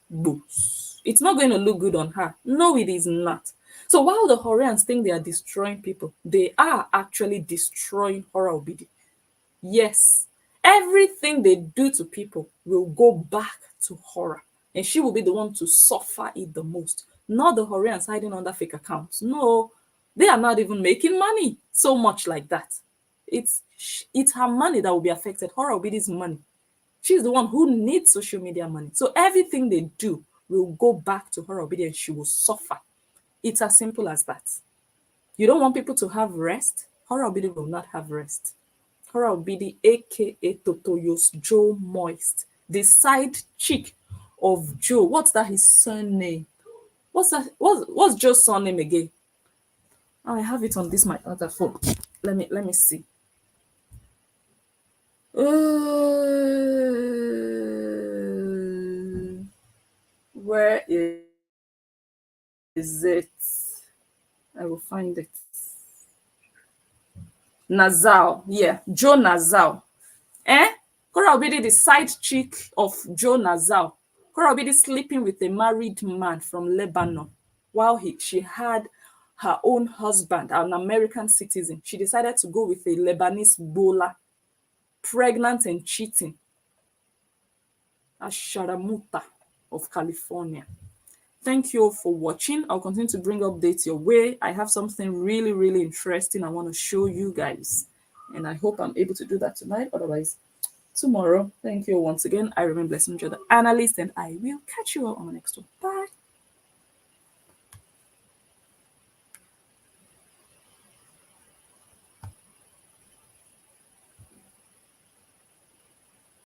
books. It's not going to look good on her. No, it is not. So while the Horians think they are destroying people, they are actually destroying Korra Obidi. Yes, everything they do to people will go back to Korra, and she will be the one to suffer it the most. Not the Horians hiding under fake accounts. No, They are not even making money so much like that. It's her money that will be affected. Korra Obidi's money. She's the one who needs social media money. So everything they do will go back to Korra Obidi and she will suffer. It's as simple as that. You don't want people to have rest? Korra Obidi will not have rest. Korra Obidi, aka Totoyo's Joe Moist, the side chick of Joe. What's that his surname? What's that? What's Joe's surname again? I have it on this my other phone. Let me see. Where is it? I will find it. Nazal. Yeah, Joe Nazal. Eh? Korra Obidi, the side chick of Joe Nazal. Korra Obidi sleeping with a married man from Lebanon while she had her own husband, an American citizen. She decided to go with a Lebanese bola, pregnant and cheating. A Sharamuta of California. Thank you all for watching. I'll continue to bring updates your way. I have something really, really interesting I want to show you guys. And I hope I'm able to do that tonight. Otherwise, tomorrow. Thank you once again. I remain Blessing Njoh, the analyst, and I will catch you all on the next one. Bye.